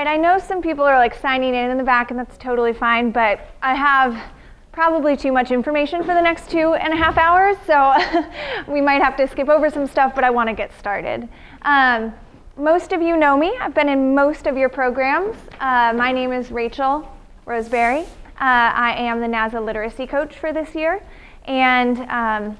right, I know some people are like signing in the back, and that's totally fine, but I have probably too much information for the next 2.5 hours, so we might have to skip over some stuff, but I want to get started. Most of you know me. I've been in most of your programs. My name is Rachel Roseberry. I am the NASA literacy coach for this year, and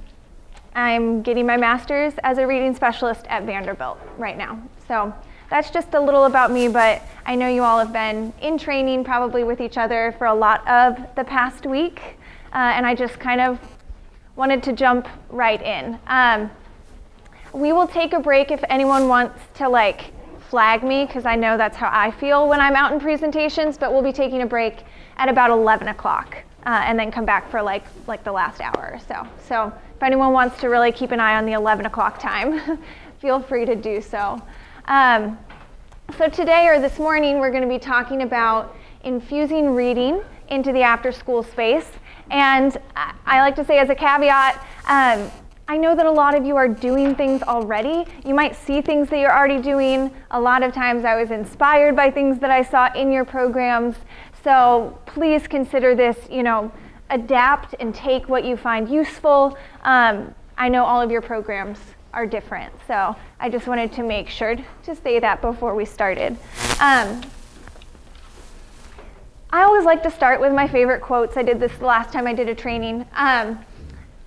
I'm getting my master's as a reading specialist at Vanderbilt right now. So that's just a little about me, but I know you all have been in training probably with each other for a lot of the past week, and I just kind of wanted to jump right in. We will take a break if anyone wants to flag me, because I know that's how I feel when I'm out in presentations, but we'll be taking a break at about 11 o'clock and then come back for like the last hour or so. So if anyone wants to really keep an eye on the 11 o'clock time, feel free to do so. So today or this morning, we're going to be talking about infusing reading into the after-school space. And I like to say as a caveat, I know that a lot of you are doing things already. You might see things that you're already doing. A lot of times I was inspired by things that I saw in your programs. So please consider this, adapt and take what you find useful. I know all of your programs are different, so I just wanted to make sure to say that before we started. I always like to start with my favorite quotes. I did this the last time I did a training.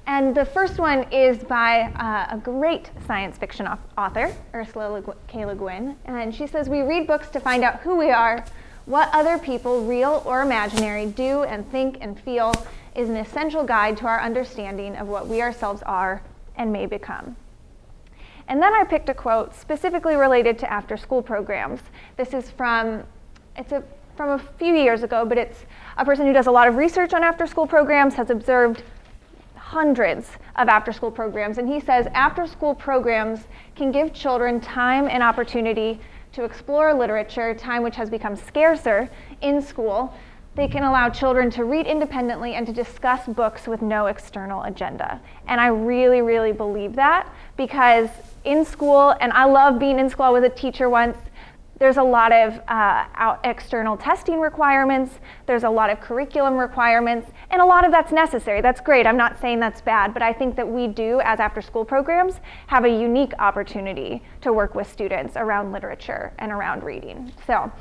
And the first one is by a great science fiction author, Ursula K. Le Guin, and she says, "We read books to find out who we are. What other people, real or imaginary, do and think and feel is an essential guide to our understanding of what we ourselves are and may become." And then I picked a quote specifically related to after-school programs. This is from a few years ago, but it's a person who does a lot of research on after-school programs, has observed hundreds of after-school programs, and he says, after-school programs can give children time and opportunity to explore literature, time which has become scarcer in school. They can allow children to read independently and to discuss books with no external agenda. And I really, really believe that, because in school, and I love being in school, I was a teacher once, there's a lot of external testing requirements, there's a lot of curriculum requirements, and a lot of that's necessary. That's great, I'm not saying that's bad, but I think that we do, as after-school programs, have a unique opportunity to work with students around literature and around reading. So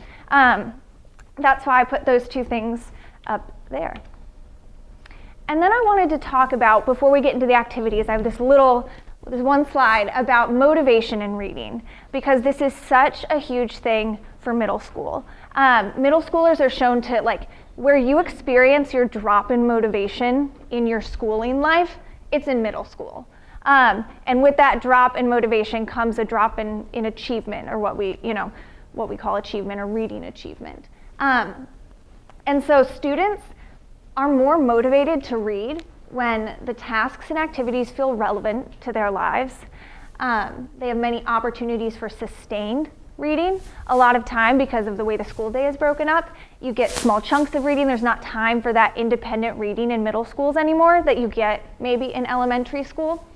that's why I put those two things up there. And then I wanted to talk about, before we get into the activities, I have there's one slide about motivation in reading, because this is such a huge thing for middle school. Middle schoolers are shown to, where you experience your drop in motivation in your schooling life, it's in middle school. And with that drop in motivation comes a drop in achievement, or what we call achievement, or reading achievement. And so students are more motivated to read when the tasks and activities feel relevant to their lives. They have many opportunities for sustained reading. A lot of time, because of the way the school day is broken up, you get small chunks of reading. There's not time for that independent reading in middle schools anymore that you get maybe in elementary school.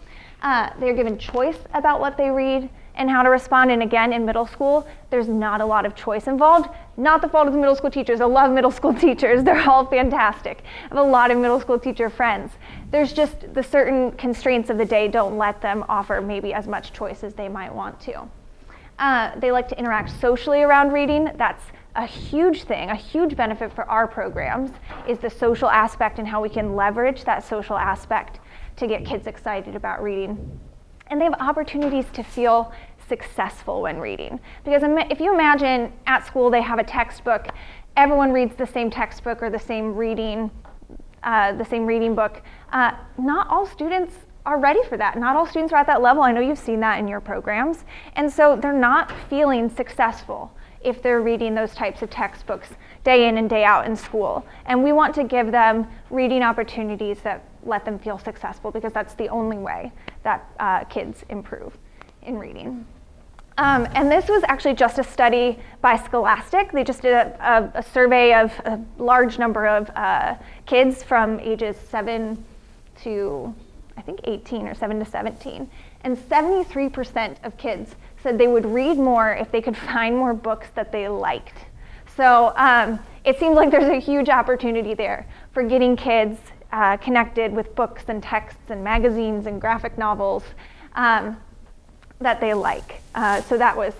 They're given choice about what they read and how to respond. And again, in middle school, there's not a lot of choice involved. Not the fault of the middle school teachers. I love middle school teachers. They're all fantastic. I have a lot of middle school teacher friends. There's just the certain constraints of the day don't let them offer maybe as much choice as they might want to. They like to interact socially around reading. That's a huge thing, a huge benefit for our programs, is the social aspect and how we can leverage that social aspect to get kids excited about reading. And they have opportunities to feel successful when reading. Because if you imagine at school they have a textbook, everyone reads the same textbook or the same reading book. Not all students are ready for that. Not all students are at that level. I know you've seen that in your programs. And so they're not feeling successful if they're reading those types of textbooks day in and day out in school. And we want to give them reading opportunities that let them feel successful, because that's the only way that kids improve in reading. And this was actually just a study by Scholastic. They just did a survey of a large number of kids from ages 7 to, I think, 18 or 7 to 17. And 73% of kids said they would read more if they could find more books that they liked. So it seems like there's a huge opportunity there for getting kids connected with books and texts and magazines and graphic novels that they like. So that was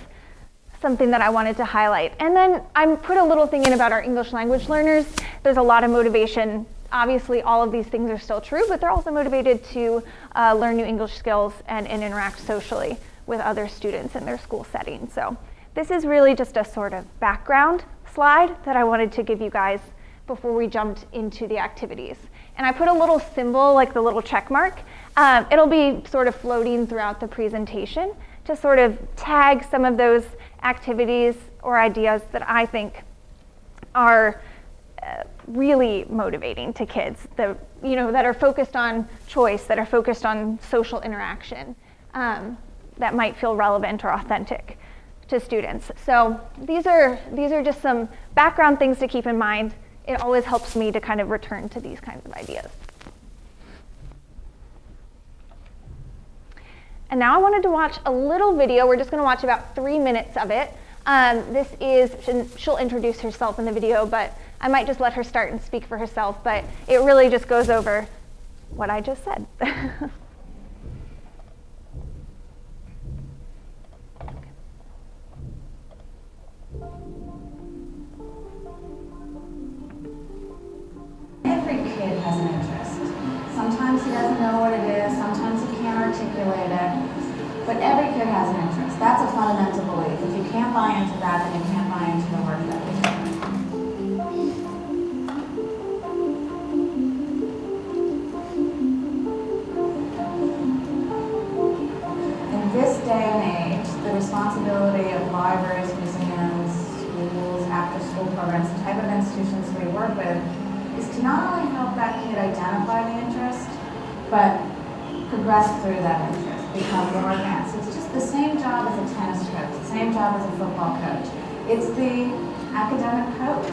something that I wanted to highlight. And then I put a little thing in about our English language learners. There's a lot of motivation. Obviously, all of these things are still true, but they're also motivated to learn new English skills and interact socially with other students in their school setting. So this is really just a sort of background slide that I wanted to give you guys before we jumped into the activities. And I put a little symbol, like the little check mark. It'll be sort of floating throughout the presentation to sort of tag some of those activities or ideas that I think are really motivating to kids, that are focused on choice, that are focused on social interaction, that might feel relevant or authentic to students. So these are just some background things to keep in mind. It always helps me to kind of return to these kinds of ideas. And now I wanted to watch a little video. We're just going to watch about 3 minutes of it. She'll introduce herself in the video, but I might just let her start and speak for herself, but it really just goes over what I just said. Every kid has an interest. Sometimes he doesn't know what it is, sometimes he can't articulate it, but every kid has an interest. That's a fundamental belief. If you can't buy into that, then you can't buy into the work that we do. In this day and age, the responsibility of libraries, museums, schools, after-school programs, the type of institutions we work with, is to not only help that kid identify the interest, but progress through that interest, become more advanced. It's just the same job as a tennis coach, the same job as a football coach. It's the academic coach.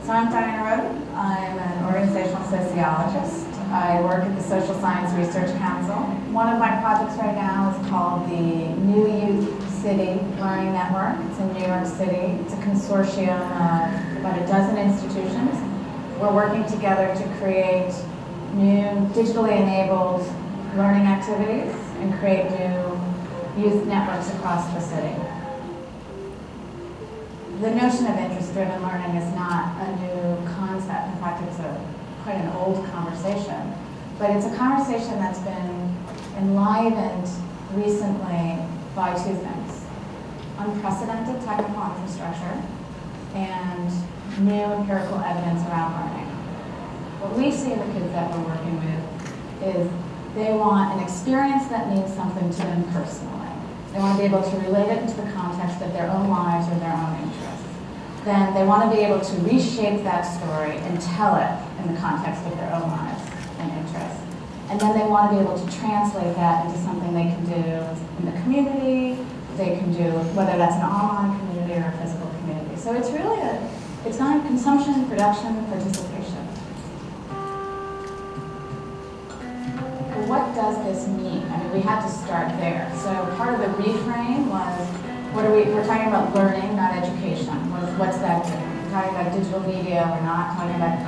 So I'm Diana Roden. I'm an organizational sociologist. I work at the Social Science Research Council. One of my projects right now is called the New Youth City Learning Network. It's in New York City. It's a consortium of about a dozen institutions. We're working together to create new digitally enabled learning activities and create new youth networks across the city. The notion of interest-driven learning is not a new concept. In fact, it's quite an old conversation. But it's a conversation that's been enlivened recently by two things: unprecedented technical infrastructure and new empirical evidence around learning. What we see in the kids that we're working with is they want an experience that means something to them personally. They want to be able to relate it into the context of their own lives or their own interests. Then they want to be able to reshape that story and tell it in the context of their own lives and interests. And then they want to be able to translate that into something they can do in the community, they can do, whether that's an online community or a physical community. So it's really it's not consumption, production, participation. What does this mean? I mean, we had to start there. So part of the reframe was, we're talking about learning, not education. What's that doing? We're talking about digital media, we're not talking about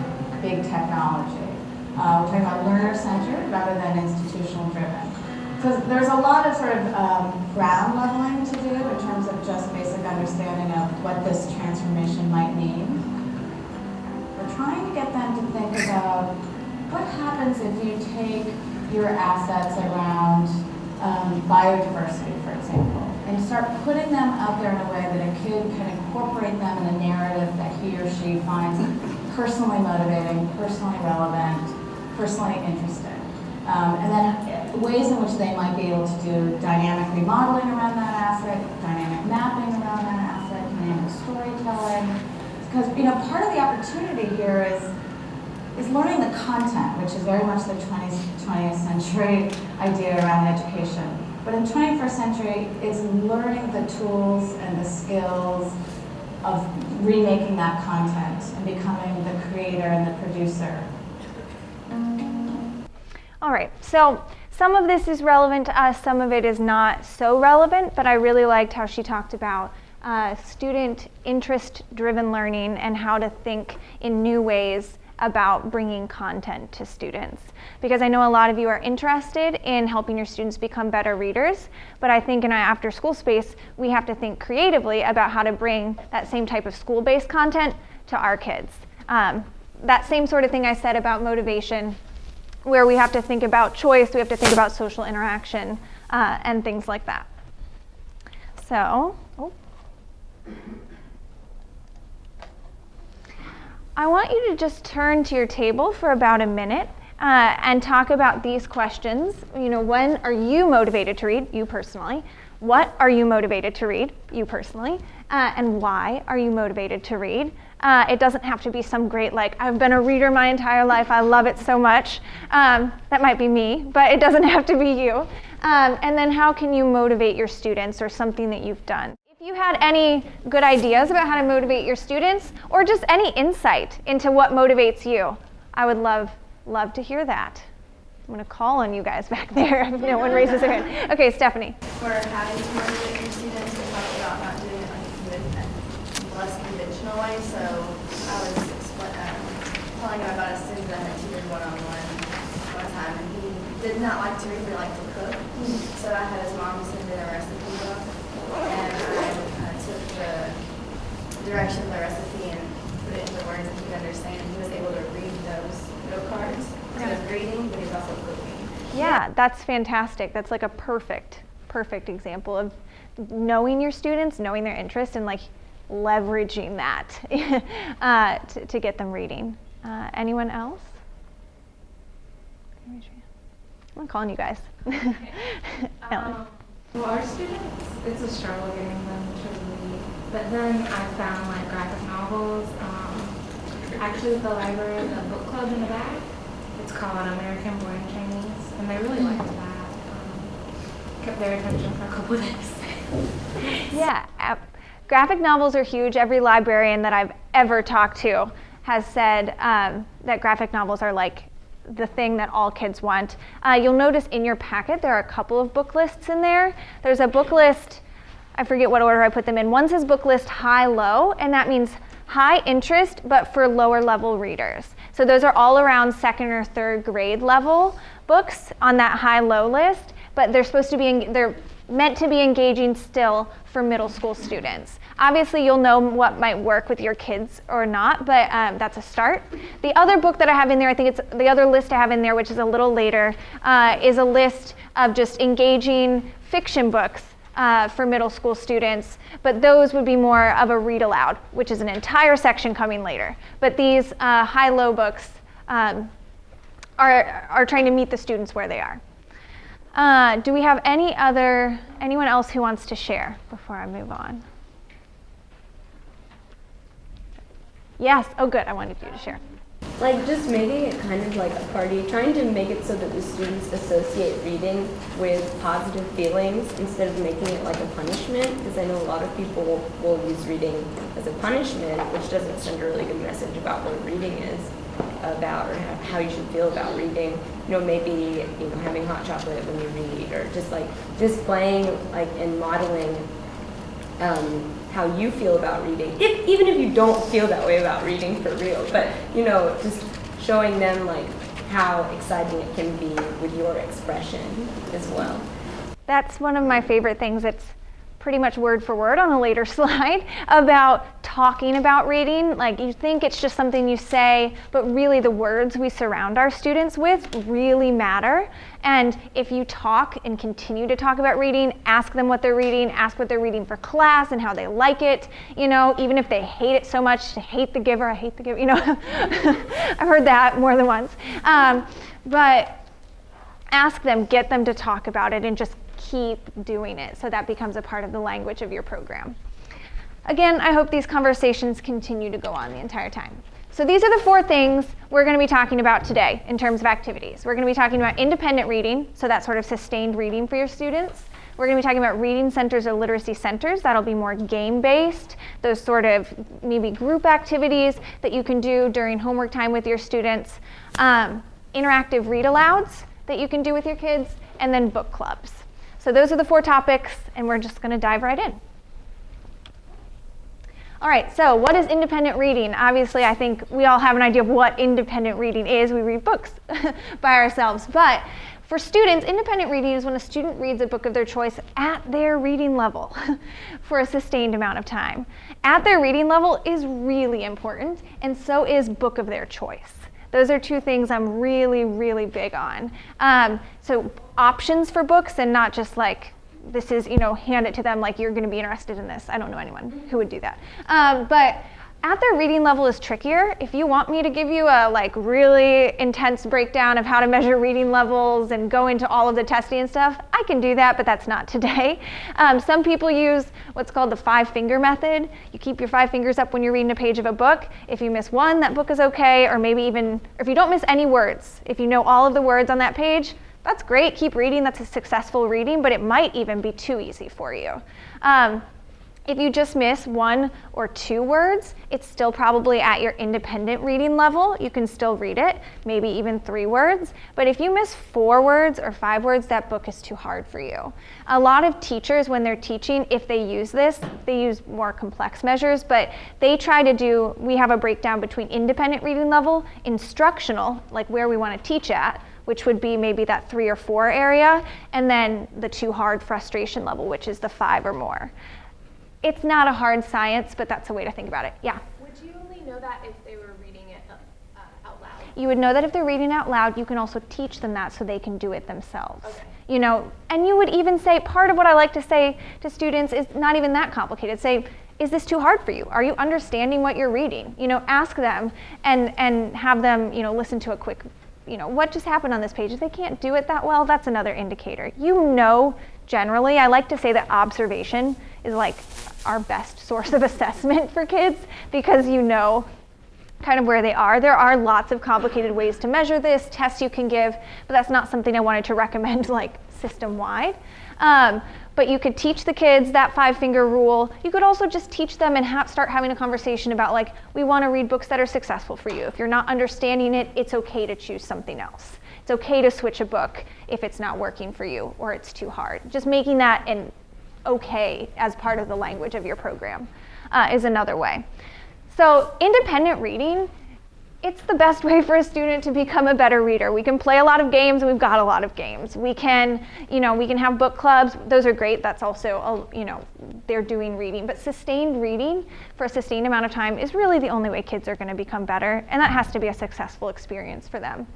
big technology. We're talking about learner-centered rather than institutional-driven. So there's a lot of sort of ground leveling to do in terms of just basic understanding of what this transformation might mean. We're trying to get them to think about what happens if you take your assets around biodiversity, for example, and start putting them out there in a way that a kid can incorporate them in a narrative that he or she finds personally motivating, personally relevant, personally interesting. And then ways in which they might be able to do dynamic remodeling around that asset, dynamic mapping around that asset, dynamic storytelling. Because part of the opportunity here is learning the content, which is very much the 20th century idea around education. But in the 21st century, it's learning the tools and the skills of remaking that content and becoming the creator and the producer. All right, so some of this is relevant to us, some of it is not so relevant, but I really liked how she talked about student interest-driven learning and how to think in new ways about bringing content to students. Because I know a lot of you are interested in helping your students become better readers, but I think in our after-school space, we have to think creatively about how to bring that same type of school-based content to our kids. That same sort of thing I said about motivation, where we have to think about choice, we have to think about social interaction, and things like that. So, I want you to just turn to your table for about a minute and talk about these questions. You know, when are you motivated to read, you personally? What are you motivated to read, you personally? And why are you motivated to read? It doesn't have to be some great, like, I've been a reader my entire life, I love it so much. That might be me, but it doesn't have to be you. And then how can you motivate your students, or something that you've done? If you had any good ideas about how to motivate your students, or just any insight into what motivates you, I would love to hear that. I'm going to call on you guys back there if no one raises their hand. Okay, Stephanie. For having to motivate your students, we talked about not doing it like a less conventional way. So I was telling him about a student that I had tutored one time, and he did not like to read, but liked to cook. So I had his mom send in a recipe book, and I took the direction of the recipe and put it into words that he could understand, and he was able to read those note cards. So he was reading, but he was also cooking. Yeah, that's fantastic. That's like a perfect example of knowing your students, knowing their interests, and like leveraging that to get them reading. Anyone else? I'm calling you guys. Ellen. Well, our students, it's a struggle getting them to read. But then I found like graphic novels. Actually, with the library, the book club in the back, it's called American Born Chinese, and they really liked that. Kept their attention for a couple of days. Yeah, graphic novels are huge. Every librarian that I've ever talked to has said that graphic novels are like the thing that all kids want. You'll notice in your packet there are a couple of book lists in there. There's a book list, I forget what order I put them in. One says book list high-low, and that means high interest, but for lower level readers. So those are all around second or third grade level books on that high-low list, but they're meant to be engaging still for middle school students. Obviously, you'll know what might work with your kids or not, but that's a start. The other book that I have in there, I think it's the other list I have in there, which is a little later, is a list of just engaging fiction books for middle school students, but those would be more of a read aloud, which is an entire section coming later. But these high-low books are trying to meet the students where they are. Do we have anyone else who wants to share before I move on? Yes, oh good, I wanted you to share. Like just making it kind of like a party, trying to make it so that the students associate reading with positive feelings instead of making it like a punishment, because I know a lot of people will use reading as a punishment, which doesn't send a really good message about what reading is about, or how you should feel about reading. You know, maybe having hot chocolate when you read, or just like displaying like and modeling how you feel about reading, even if you don't feel that way about reading for real, but just showing them like how exciting it can be with your expression as well. That's one of my favorite things. It's pretty much word for word on a later slide about talking about reading. Like, you think it's just something you say, but really the words we surround our students with really matter. And if you talk and continue to talk about reading, ask them what they're reading, ask what they're reading for class and how they like it, even if they hate it so much, I hate the giver, I've heard that more than once. But ask them, get them to talk about it, and just keep doing it, so that becomes a part of the language of your program. Again, I hope these conversations continue to go on the entire time. So these are the 4 things we're going to be talking about today in terms of activities. We're going to be talking about independent reading, so that sort of sustained reading for your students. We're going to be talking about reading centers or literacy centers. That'll be more game-based, those sort of maybe group activities that you can do during homework time with your students. Interactive read-alouds that you can do with your kids, and then book clubs. So those are the 4 topics, and we're just going to dive right in. All right, so what is independent reading? Obviously, I think we all have an idea of what independent reading is. We read books by ourselves, but for students, independent reading is when a student reads a book of their choice at their reading level for a sustained amount of time. At their reading level is really important, and so is book of their choice. Those are two things I'm really, really big on. So options for books, and not just like, this is, hand it to them like you're gonna be interested in this. I don't know anyone who would do that. But at their reading level is trickier. If you want me to give you a really intense breakdown of how to measure reading levels and go into all of the testing and stuff, I can do that, but that's not today. Some people use what's called the 5-finger method. You keep your 5 fingers up when you're reading a page of a book. If you miss one, that book is okay, or maybe even, if you don't miss any words, if you know all of the words on that page, that's great, keep reading, that's a successful reading, but it might even be too easy for you. If you just miss 1 or 2 words, it's still probably at your independent reading level. You can still read it, maybe even 3 words. But if you miss 4 words or 5 words, that book is too hard for you. A lot of teachers, when they're teaching, if they use this, they use more complex measures, but they try to do, we have a breakdown between independent reading level, instructional, like where we want to teach at, which would be maybe that 3 or 4 area, and then the too hard frustration level, which is the 5 or more. It's not a hard science, but that's a way to think about it. Yeah? Would you only know that if they were reading it out loud? You would know that if they're reading out loud. You can also teach them that so they can do it themselves. Okay. And you would even say, part of what I like to say to students is not even that complicated. Say, is this too hard for you? Are you understanding what you're reading? Ask them and have them, listen to a quick, what just happened on this page? If they can't do it that well, that's another indicator. Generally, I like to say that observation is like our best source of assessment for kids, because kind of where they are. There are lots of complicated ways to measure this, tests you can give, but that's not something I wanted to recommend system-wide. But you could teach the kids that 5-finger rule. You could also just teach them and start having a conversation about we want to read books that are successful for you. If you're not understanding it, it's okay to choose something else. It's okay to switch a book if it's not working for you or it's too hard. Just making that an okay as part of the language of your program is another way. So independent reading, it's the best way for a student to become a better reader. We can play a lot of games, and we've got a lot of games. We can, we can have book clubs. Those are great. That's also, they're doing reading. But sustained reading for a sustained amount of time is really the only way kids are going to become better, and that has to be a successful experience for them.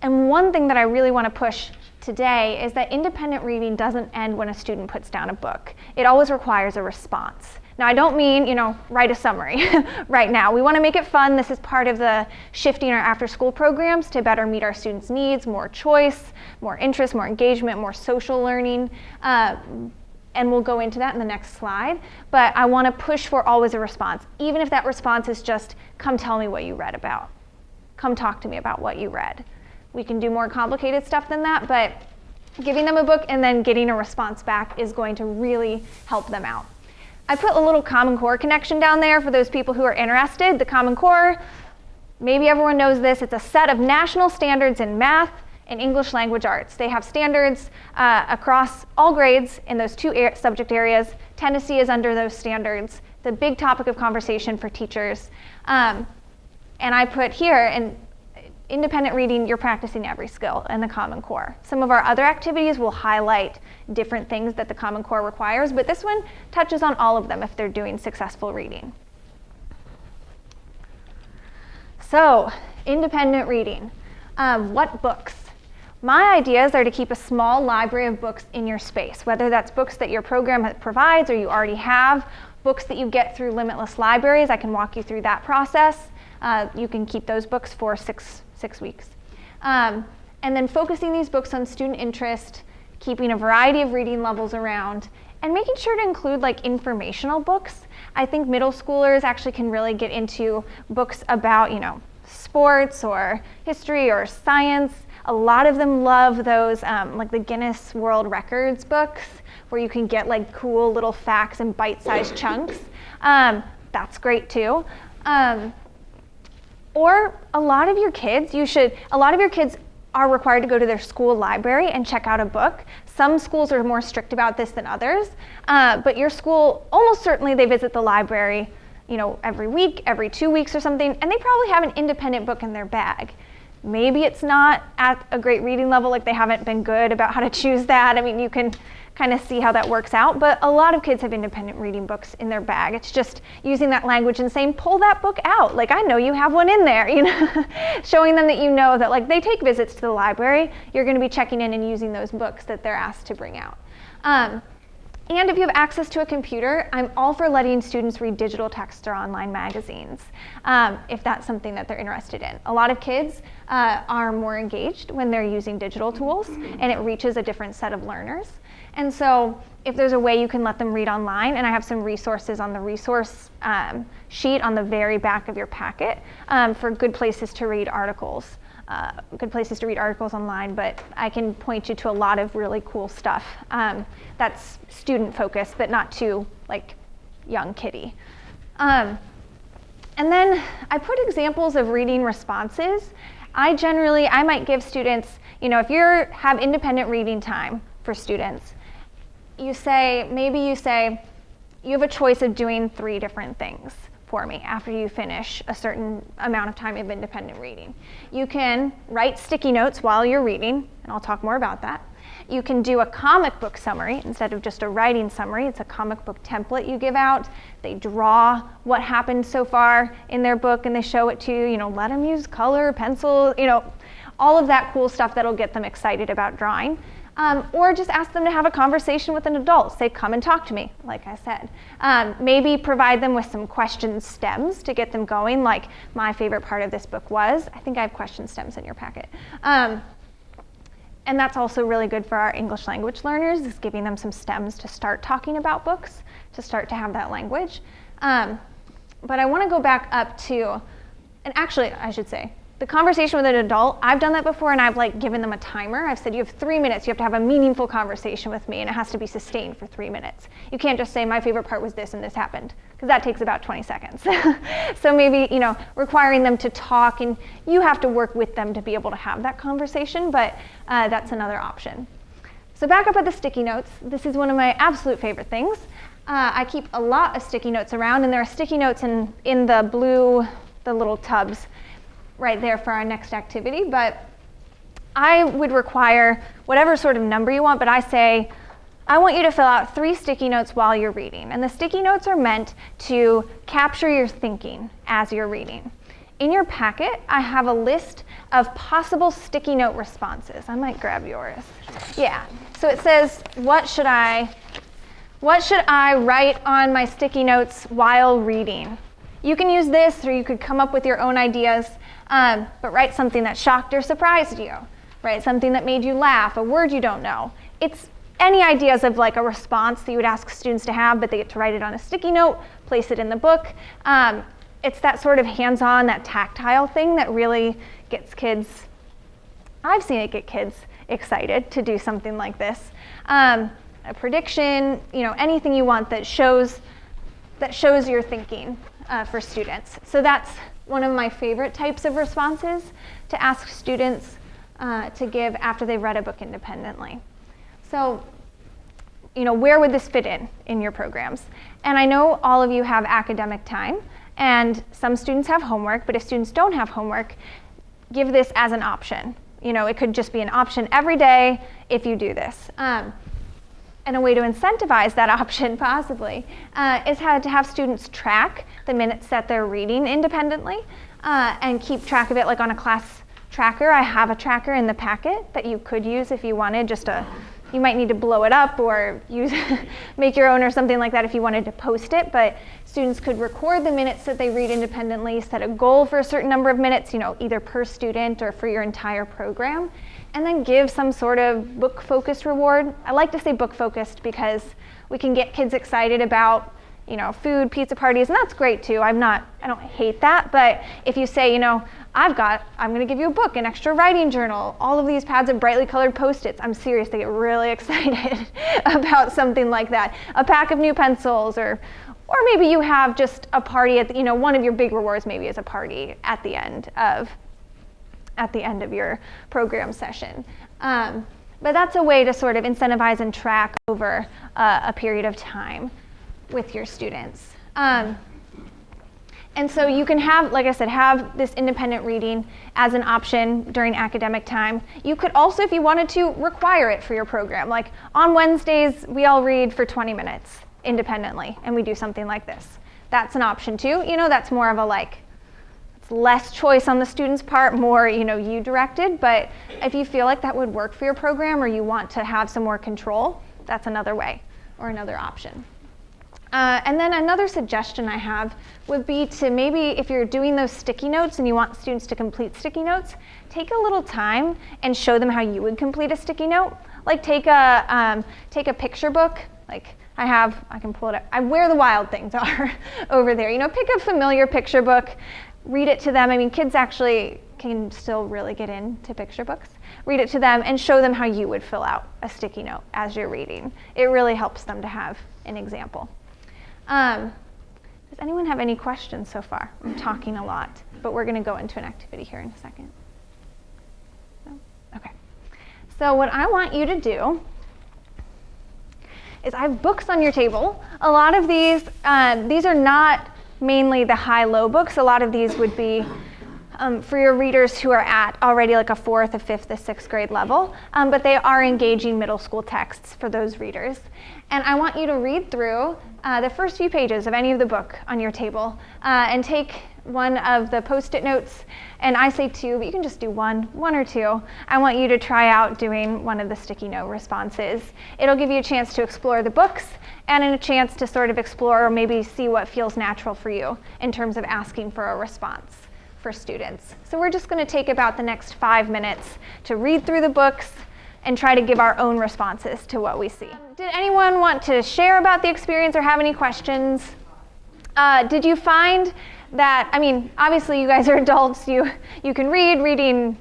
And one thing that I really want to push today is that independent reading doesn't end when a student puts down a book. It always requires a response. Now, I don't mean, write a summary right now. We want to make it fun. This is part of the shifting our after-school programs to better meet our students' needs, more choice, more interest, more engagement, more social learning. And we'll go into that in the next slide. But I want to push for always a response, even if that response is just, come tell me what you read about. Come talk to me about what you read. We can do more complicated stuff than that, but giving them a book and then getting a response back is going to really help them out. I put a little Common Core connection down there for those people who are interested. The Common Core, maybe everyone knows this, it's a set of national standards in math and English language arts. They have standards across all grades in those 2 subject areas. Tennessee is under those standards. It's a big topic of conversation for teachers. And I put here, and independent reading, you're practicing every skill in the Common Core. Some of our other activities will highlight different things that the Common Core requires, but this one touches on all of them if they're doing successful reading. So, independent reading. What books? My ideas are to keep a small library of books in your space, whether that's books that your program provides or you already have, books that you get through Limitless Libraries. I can walk you through that process. You can keep those books for six weeks. And then focusing these books on student interest, keeping a variety of reading levels around, and making sure to include informational books. I think middle schoolers actually can really get into books about, sports or history or science. A lot of them love those, the Guinness World Records books, where you can get cool little facts in bite-sized chunks. That's great too. Or a lot of your kids are required to go to their school library and check out a book. Some schools are more strict about this than others, but your school, almost certainly they visit the library every week, every 2 weeks or something, and they probably have an independent book in their bag. Maybe it's not at a great reading level, like they haven't been good about how to choose that. I mean, you can kind of see how that works out, but a lot of kids have independent reading books in their bag. It's just using that language and saying, pull that book out. Like, I know you have one in there, showing them that that like they take visits to the library, you're going to be checking in and using those books that they're asked to bring out. And if you have access to a computer, I'm all for letting students read digital text or online magazines, if that's something that they're interested in. A lot of kids are more engaged when they're using digital tools, and it reaches a different set of learners. And so if there's a way you can let them read online, and I have some resources on the resource sheet on the very back of your packet for good places to read articles. Good places to read articles online, but I can point you to a lot of really cool stuff that's student focused, but not too like young kiddie. And then I put examples of reading responses. I might give students, if you have independent reading time for students, maybe you say, you have a choice of doing 3 different things for me after you finish a certain amount of time of independent reading. You can write sticky notes while you're reading, and I'll talk more about that. You can do a comic book summary instead of just a writing summary. It's a comic book template you give out. They draw what happened so far in their book and they show it to you, let them use color, pencil, all of that cool stuff that'll get them excited about drawing. Or just ask them to have a conversation with an adult. Say, come and talk to me, like I said. Maybe provide them with some question stems to get them going, like my favorite part of this book was. I think I have question stems in your packet. And that's also really good for our English language learners, is giving them some stems to start talking about books, to start to have that language. But I want to go back up to, and actually I should say, the conversation with an adult, I've done that before, and I've given them a timer. I've said, you have 3 minutes. You have to have a meaningful conversation with me, and it has to be sustained for 3 minutes. You can't just say, my favorite part was this and this happened, because that takes about 20 seconds. So maybe, requiring them to talk, and you have to work with them to be able to have that conversation, but that's another option. So back up at the sticky notes. This is one of my absolute favorite things. I keep a lot of sticky notes around, and there are sticky notes in the little tubs right there for our next activity, but I would require whatever sort of number you want, but I say, I want you to fill out 3 sticky notes while you're reading. And the sticky notes are meant to capture your thinking as you're reading. In your packet, I have a list of possible sticky note responses. I might grab yours. Yeah, so it says, what should I write on my sticky notes while reading? You can use this, or you could come up with your own ideas. But write something that shocked or surprised you. Write something that made you laugh, a word you don't know. It's any ideas of a response that you would ask students to have, but they get to write it on a sticky note, place it in the book. It's that sort of hands-on, that tactile thing that really gets kids, I've seen it get kids excited to do something like this. A prediction, anything you want that shows your thinking for students. So that's one of my favorite types of responses to ask students to give after they've read a book independently. So, where would this fit in your programs? And I know all of you have academic time, and some students have homework, but if students don't have homework, give this as an option. It could just be an option every day if you do this. And a way to incentivize that option, possibly, is to have students track the minutes that they're reading independently and keep track of it on a class tracker. I have a tracker in the packet that you could use if you wanted, you might need to blow it up or make your own or something like that if you wanted to post it, but students could record the minutes that they read independently, set a goal for a certain number of minutes, either per student or for your entire program, and then give some sort of book-focused reward. I like to say book-focused because we can get kids excited about, food, pizza parties, and that's great too. I don't hate that, but if you say, I'm going to give you a book, an extra writing journal, all of these pads of brightly colored Post-its, I'm serious, they get really excited about something like that. A pack of new pencils, or maybe you have just a party at one of your big rewards maybe is a party at the end of your program session. But that's a way to sort of incentivize and track over a period of time with your students. And so you can have, like I said, have this independent reading as an option during academic time. You could also, if you wanted to, require it for your program. Like on Wednesdays, we all read for 20 minutes independently, and we do something like this. That's an option too. That's more of a it's less choice on the student's part, more, you directed. But if you feel like that would work for your program or you want to have some more control, that's another way or another option. And then another suggestion I have would be to maybe, if you're doing those sticky notes and you want students to complete sticky notes, take a little time and show them how you would complete a sticky note. Like take a picture book. Like I can pull it up. Where the Wild Things are over there. Pick a familiar picture book, read it to them. I mean, kids actually can still really get into picture books. Read it to them and show them how you would fill out a sticky note as you're reading. It really helps them to have an example. Does anyone have any questions so far? I'm talking a lot, but we're going to go into an activity here in a second. No? Okay. So what I want you to do is I have books on your table. A lot of these are not mainly the high-low books. A lot of these would be for your readers who are at already like a 4th, a 5th, a 6th grade level, but they are engaging middle school texts for those readers. And I want you to read through the first few pages of any of the book on your table and take one of the Post-it notes, and I say 2, but you can just do one or 2. I want you to try out doing one of the sticky note responses. It'll give you a chance to explore the books and a chance to sort of explore or maybe see what feels natural for you in terms of asking for a response for students. So we're just going to take about the next 5 minutes to read through the books and try to give our own responses to what we see. Did anyone want to share about the experience or have any questions? Did you find that, obviously you guys are adults, you can read, reading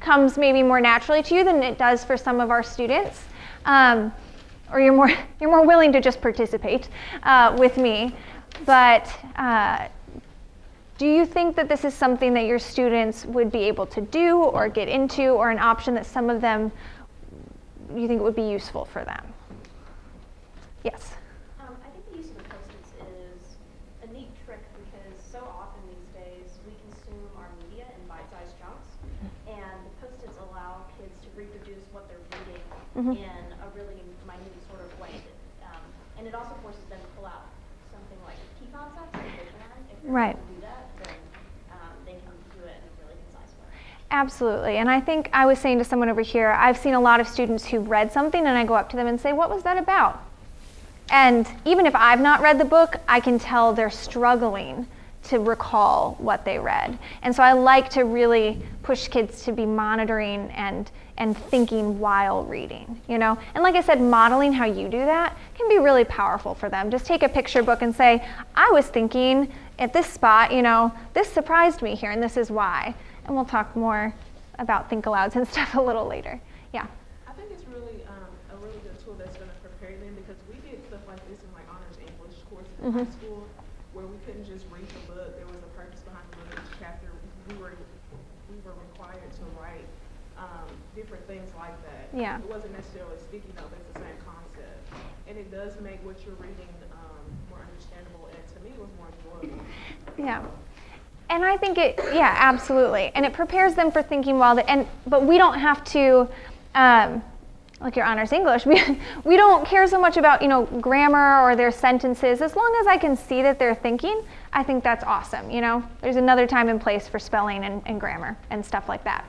comes maybe more naturally to you than it does for some of our students, or you're more willing to just participate with me, but do you think that this is something that your students would be able to do or get into, or an option that some of them, you think it would be useful for them? Yes? I think the use of the Post-its is a neat trick because so often these days we consume our media in bite-sized chunks, and the Post-its allow kids to reproduce what they're reading in a really minute sort of way. And it also forces them to pull out something like key concepts if they can. If they're Right. able to do that, then they can do it in a really concise way. Absolutely. And I think I was saying to someone over here, I've seen a lot of students who read something and I go up to them and say, what was that about? And even if I've not read the book, I can tell they're struggling to recall what they read. And so I like to really push kids to be monitoring and thinking while reading, And like I said, modeling how you do that can be really powerful for them. Just take a picture book and say, I was thinking at this spot, this surprised me here and this is why. And we'll talk more about think alouds and stuff a little later. Yeah. I think it's really a really good tool that's going to prepare them, because we did stuff like this in like honors English courses in high school, where we couldn't just read the book. There was a purpose behind the book. Each chapter we were required to write different things like that. Yeah. It wasn't necessarily sticky note, but it's the same concept, and it does make what you're reading more understandable, and to me it was more enjoyable. Yeah. And I think absolutely. And it prepares them for thinking but we don't have to, like your honors English, we don't care so much about, grammar or their sentences. As long as I can see that they're thinking, I think that's awesome, There's another time and place for spelling and grammar and stuff like that.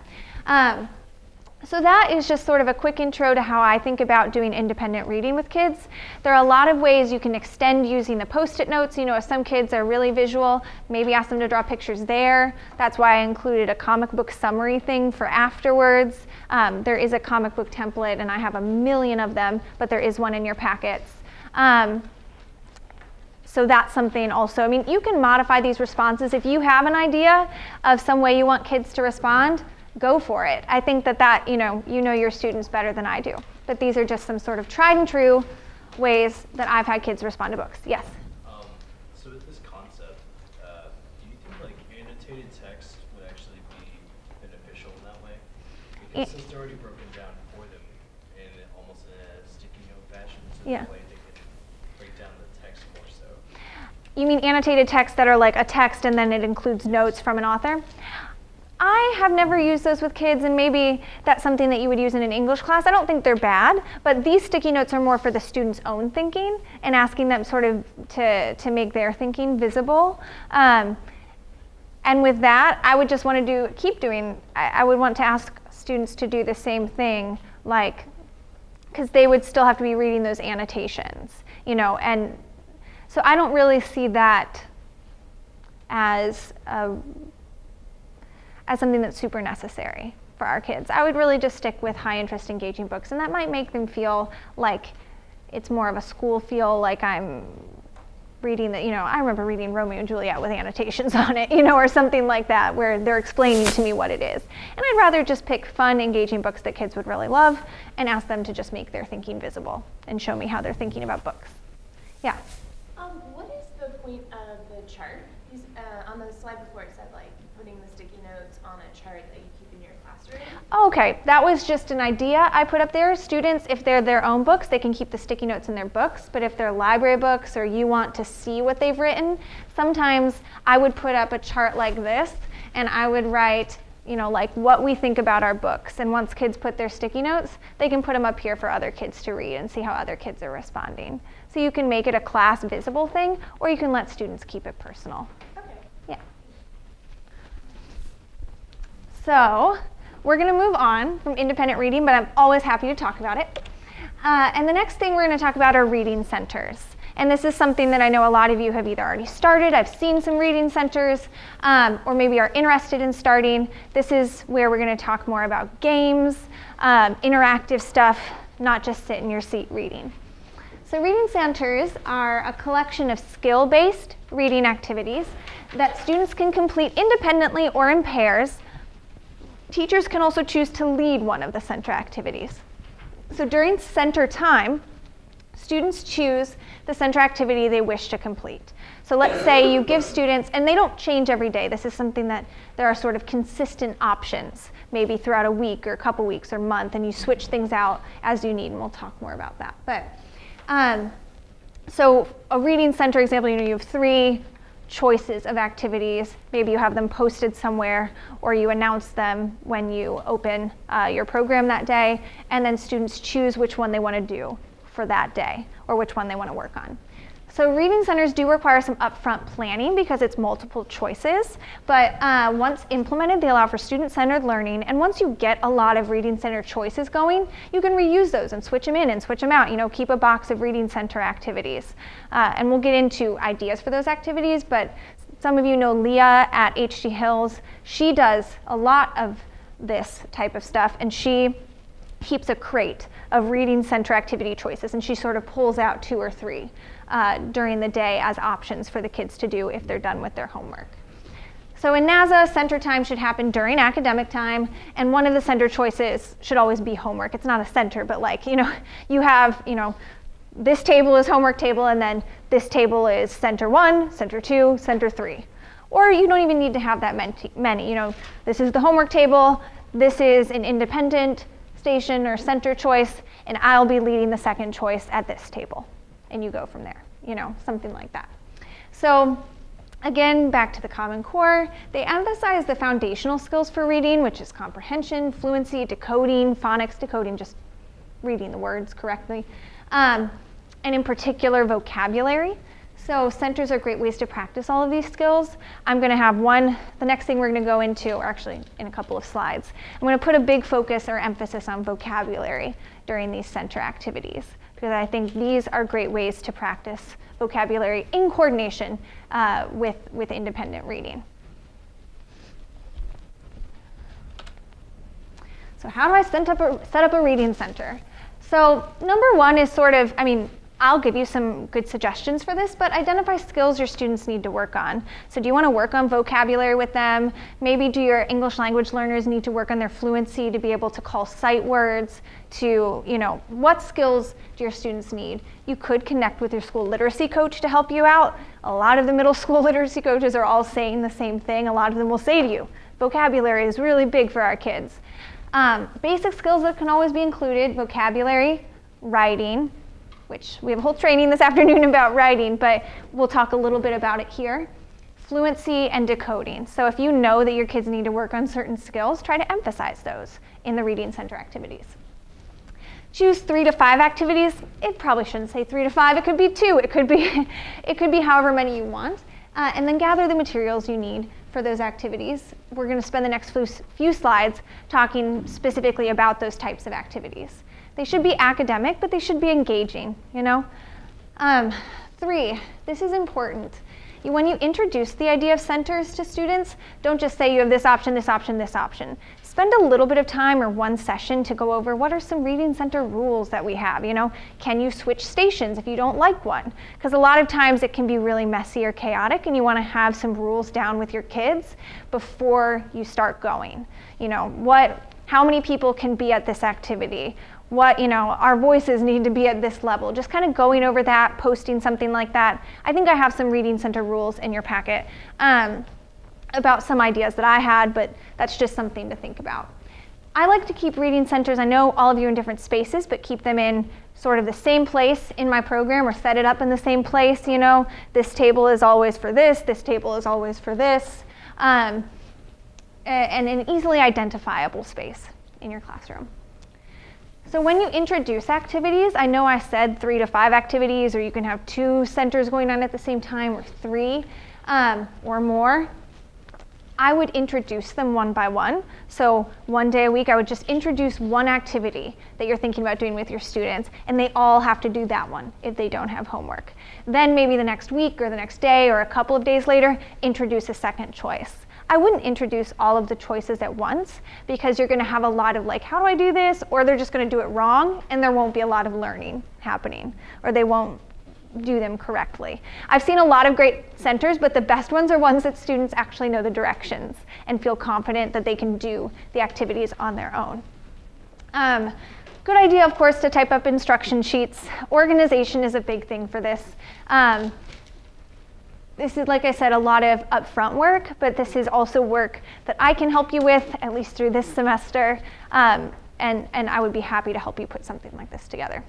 So that is just sort of a quick intro to how I think about doing independent reading with kids. There are a lot of ways you can extend using the Post-it notes. If some kids are really visual, maybe ask them to draw pictures there. That's why I included a comic book summary thing for afterwards. There is a comic book template, and I have a million of them, but there is one in your packets. So that's something also. You can modify these responses. If you have an idea of some way you want kids to respond, go for it. I think that you know your students better than I do. But these are just some sort of tried and true ways that I've had kids respond to books. Yes? So with this concept, do you think like annotated text would actually be beneficial in that way? Because since they're already broken down for them in almost in a sticky note fashion, so Yeah. that way they can break down the text more so. You mean annotated texts that are like a text and then it includes notes from an author? I have never used those with kids, and maybe that's something that you would use in an English class. I don't think they're bad, but these sticky notes are more for the student's own thinking and asking them sort of to make their thinking visible. And with that, I would just want to keep doing, I would want to ask students to do the same thing, like, because they would still have to be reading those annotations, you know, and so I don't really see that as something that's super necessary for our kids. I would really just stick with high interest engaging books, and that might make them feel like it's more of a school feel, like I'm reading the, you know, I remember reading Romeo and Juliet with annotations on it, you know, or something like that, where they're explaining to me what it is. And I'd rather just pick fun, engaging books that kids would really love and ask them to just make their thinking visible and show me how they're thinking about books. Yeah? What is the point of the chart? On the slide before it said like putting the sticky notes on a chart that you keep in your classroom. Okay, that was just an idea I put up there. Students, if they're their own books, they can keep the sticky notes in their books, but if they're library books or you want to see what they've written, sometimes I would put up a chart like this and I would write, you know, like what we think about our books. And once kids put their sticky notes, they can put them up here for other kids to read and see how other kids are responding. So you can make it a class visible thing, or you can let students keep it personal. Okay. Yeah. So we're going to move on from independent reading, but I'm always happy to talk about it. And the next thing we're going to talk about are reading centers. And this is something that I know a lot of you have either already started, I've seen some reading centers, or maybe are interested in starting. This is where we're going to talk more about games, interactive stuff, not just sit in your seat reading. So reading centers are a collection of skill-based reading activities that students can complete independently or in pairs. Teachers can also choose to lead one of the center activities. So during center time, students choose the center activity they wish to complete. So let's say you give students, and they don't change every day. This is something that there are sort of consistent options, maybe throughout a week or a couple weeks or month, and you switch things out as you need, and we'll talk more about that. But so a reading center example, you know, you have 3 choices of activities. Maybe you have them posted somewhere, or you announce them when you open your program that day, and then students choose which one they want to do for that day, or which one they want to work on. So reading centers do require some upfront planning because it's multiple choices, but once implemented, they allow for student-centered learning, and once you get a lot of reading center choices going, you can reuse those and switch them in and switch them out. You know, keep a box of reading center activities. And we'll get into ideas for those activities, but some of you know Leah at HD Hills. She does a lot of this type of stuff, and she keeps a crate of reading center activity choices, and she sort of pulls out 2 or 3 during the day as options for the kids to do if they're done with their homework. So in NASA, center time should happen during academic time, and one of the center choices should always be homework. It's not a center, but like, you know, you have, you know, this table is homework table, and then this table is center 1, center 2, center 3. Or you don't even need to have that many. You know, this is the homework table, this is an independent station or center choice, and I'll be leading the second choice at this table. And you go from there, you know, something like that. So again, back to the Common Core, they emphasize the foundational skills for reading, which is comprehension, fluency, decoding, phonics decoding, just reading the words correctly, and in particular, vocabulary. So centers are great ways to practice all of these skills. I'm going to have the next thing we're going to go into, or actually in a couple of slides, I'm going to put a big focus or emphasis on vocabulary during these center activities, because I think these are great ways to practice vocabulary in coordination with independent reading. So how do I set up a reading center? So number 1 is sort of, I'll give you some good suggestions for this, but identify skills your students need to work on. So do you want to work on vocabulary with them? Maybe do your English language learners need to work on their fluency to be able to call sight words? To, you know, what skills do your students need? You could connect with your school literacy coach to help you out. A lot of the middle school literacy coaches are all saying the same thing. A lot of them will say to you, vocabulary is really big for our kids. Basic skills that can always be included: vocabulary, writing, which we have a whole training this afternoon about writing, but we'll talk a little bit about it here. Fluency and decoding. So if you know that your kids need to work on certain skills, try to emphasize those in the Reading Center activities. Choose 3 to 5 activities. It probably shouldn't say 3 to 5. It could be 2. It could be however many you want. And then gather the materials you need for those activities. We're going to spend the next few slides talking specifically about those types of activities. They should be academic, but they should be engaging, you know? 3, this is important. When you introduce the idea of centers to students, don't just say you have this option, this option, this option. Spend a little bit of time or one session to go over what are some Reading Center rules that we have, you know? Can you switch stations if you don't like one? Because a lot of times it can be really messy or chaotic and you want to have some rules down with your kids before you start going. You know, how many people can be at this activity? Our voices need to be at this level. Just kind of going over that, posting something like that. I think I have some Reading Center rules in your packet about some ideas that I had, but that's just something to think about. I like to keep Reading Centers, I know all of you are in different spaces, but keep them in sort of the same place in my program or set it up in the same place, you know. This table is always for this table is always for this, and an easily identifiable space in your classroom. So when you introduce activities, I know I said 3 to 5 activities, or you can have 2 centers going on at the same time, or 3 or more. I would introduce them one by one. So one day a week, I would just introduce one activity that you're thinking about doing with your students, and they all have to do that one if they don't have homework. Then maybe the next week or the next day or a couple of days later, introduce a second choice. I wouldn't introduce all of the choices at once because you're going to have a lot of like, how do I do this? Or they're just going to do it wrong and there won't be a lot of learning happening, or they won't do them correctly. I've seen a lot of great centers, but the best ones are ones that students actually know the directions and feel confident that they can do the activities on their own. Good idea, of course, to type up instruction sheets. Organization is a big thing for this. This is, like I said, a lot of upfront work, but this is also work that I can help you with, at least through this semester, and I would be happy to help you put something like this together.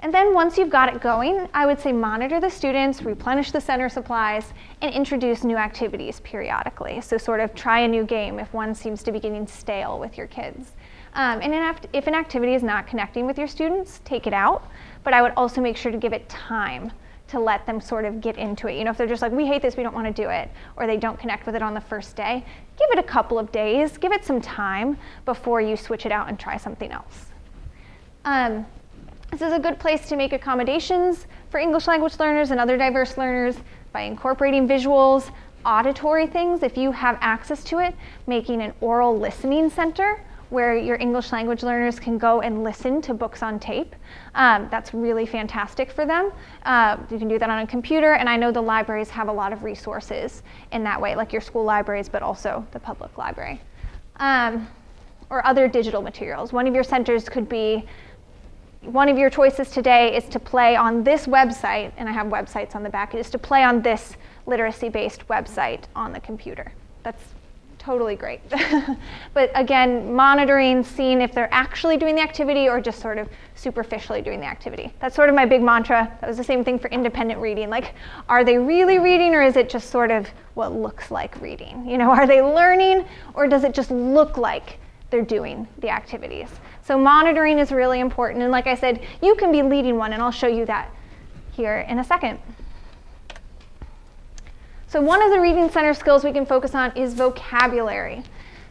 And then once you've got it going, I would say monitor the students, replenish the center supplies, and introduce new activities periodically. So sort of try a new game if one seems to be getting stale with your kids. And if an activity is not connecting with your students, take it out, but I would also make sure to give it time to let them sort of get into it. You know, if they're just like, we hate this, we don't want to do it, or they don't connect with it on the first day, give it a couple of days, give it some time before you switch it out and try something else. This is a good place to make accommodations for English language learners and other diverse learners by incorporating visuals, auditory things, if you have access to it, making an oral listening center where your English language learners can go and listen to books on tape. That's really fantastic for them. You can do that on a computer, and I know the libraries have a lot of resources in that way, like your school libraries, but also the public library. Or other digital materials. One of your centers could be, one of your choices today is to play on this website, and I have websites on the back, is to play on this literacy-based website on the computer. That's totally great. But again, monitoring, seeing if they're actually doing the activity or just sort of superficially doing the activity. That's sort of my big mantra. That was the same thing for independent reading. Like, are they really reading, or is it just sort of what looks like reading? You know, are they learning, or does it just look like they're doing the activities? So monitoring is really important. And like I said, you can be leading one, and I'll show you that here in a second. So one of the Reading Center skills we can focus on is vocabulary.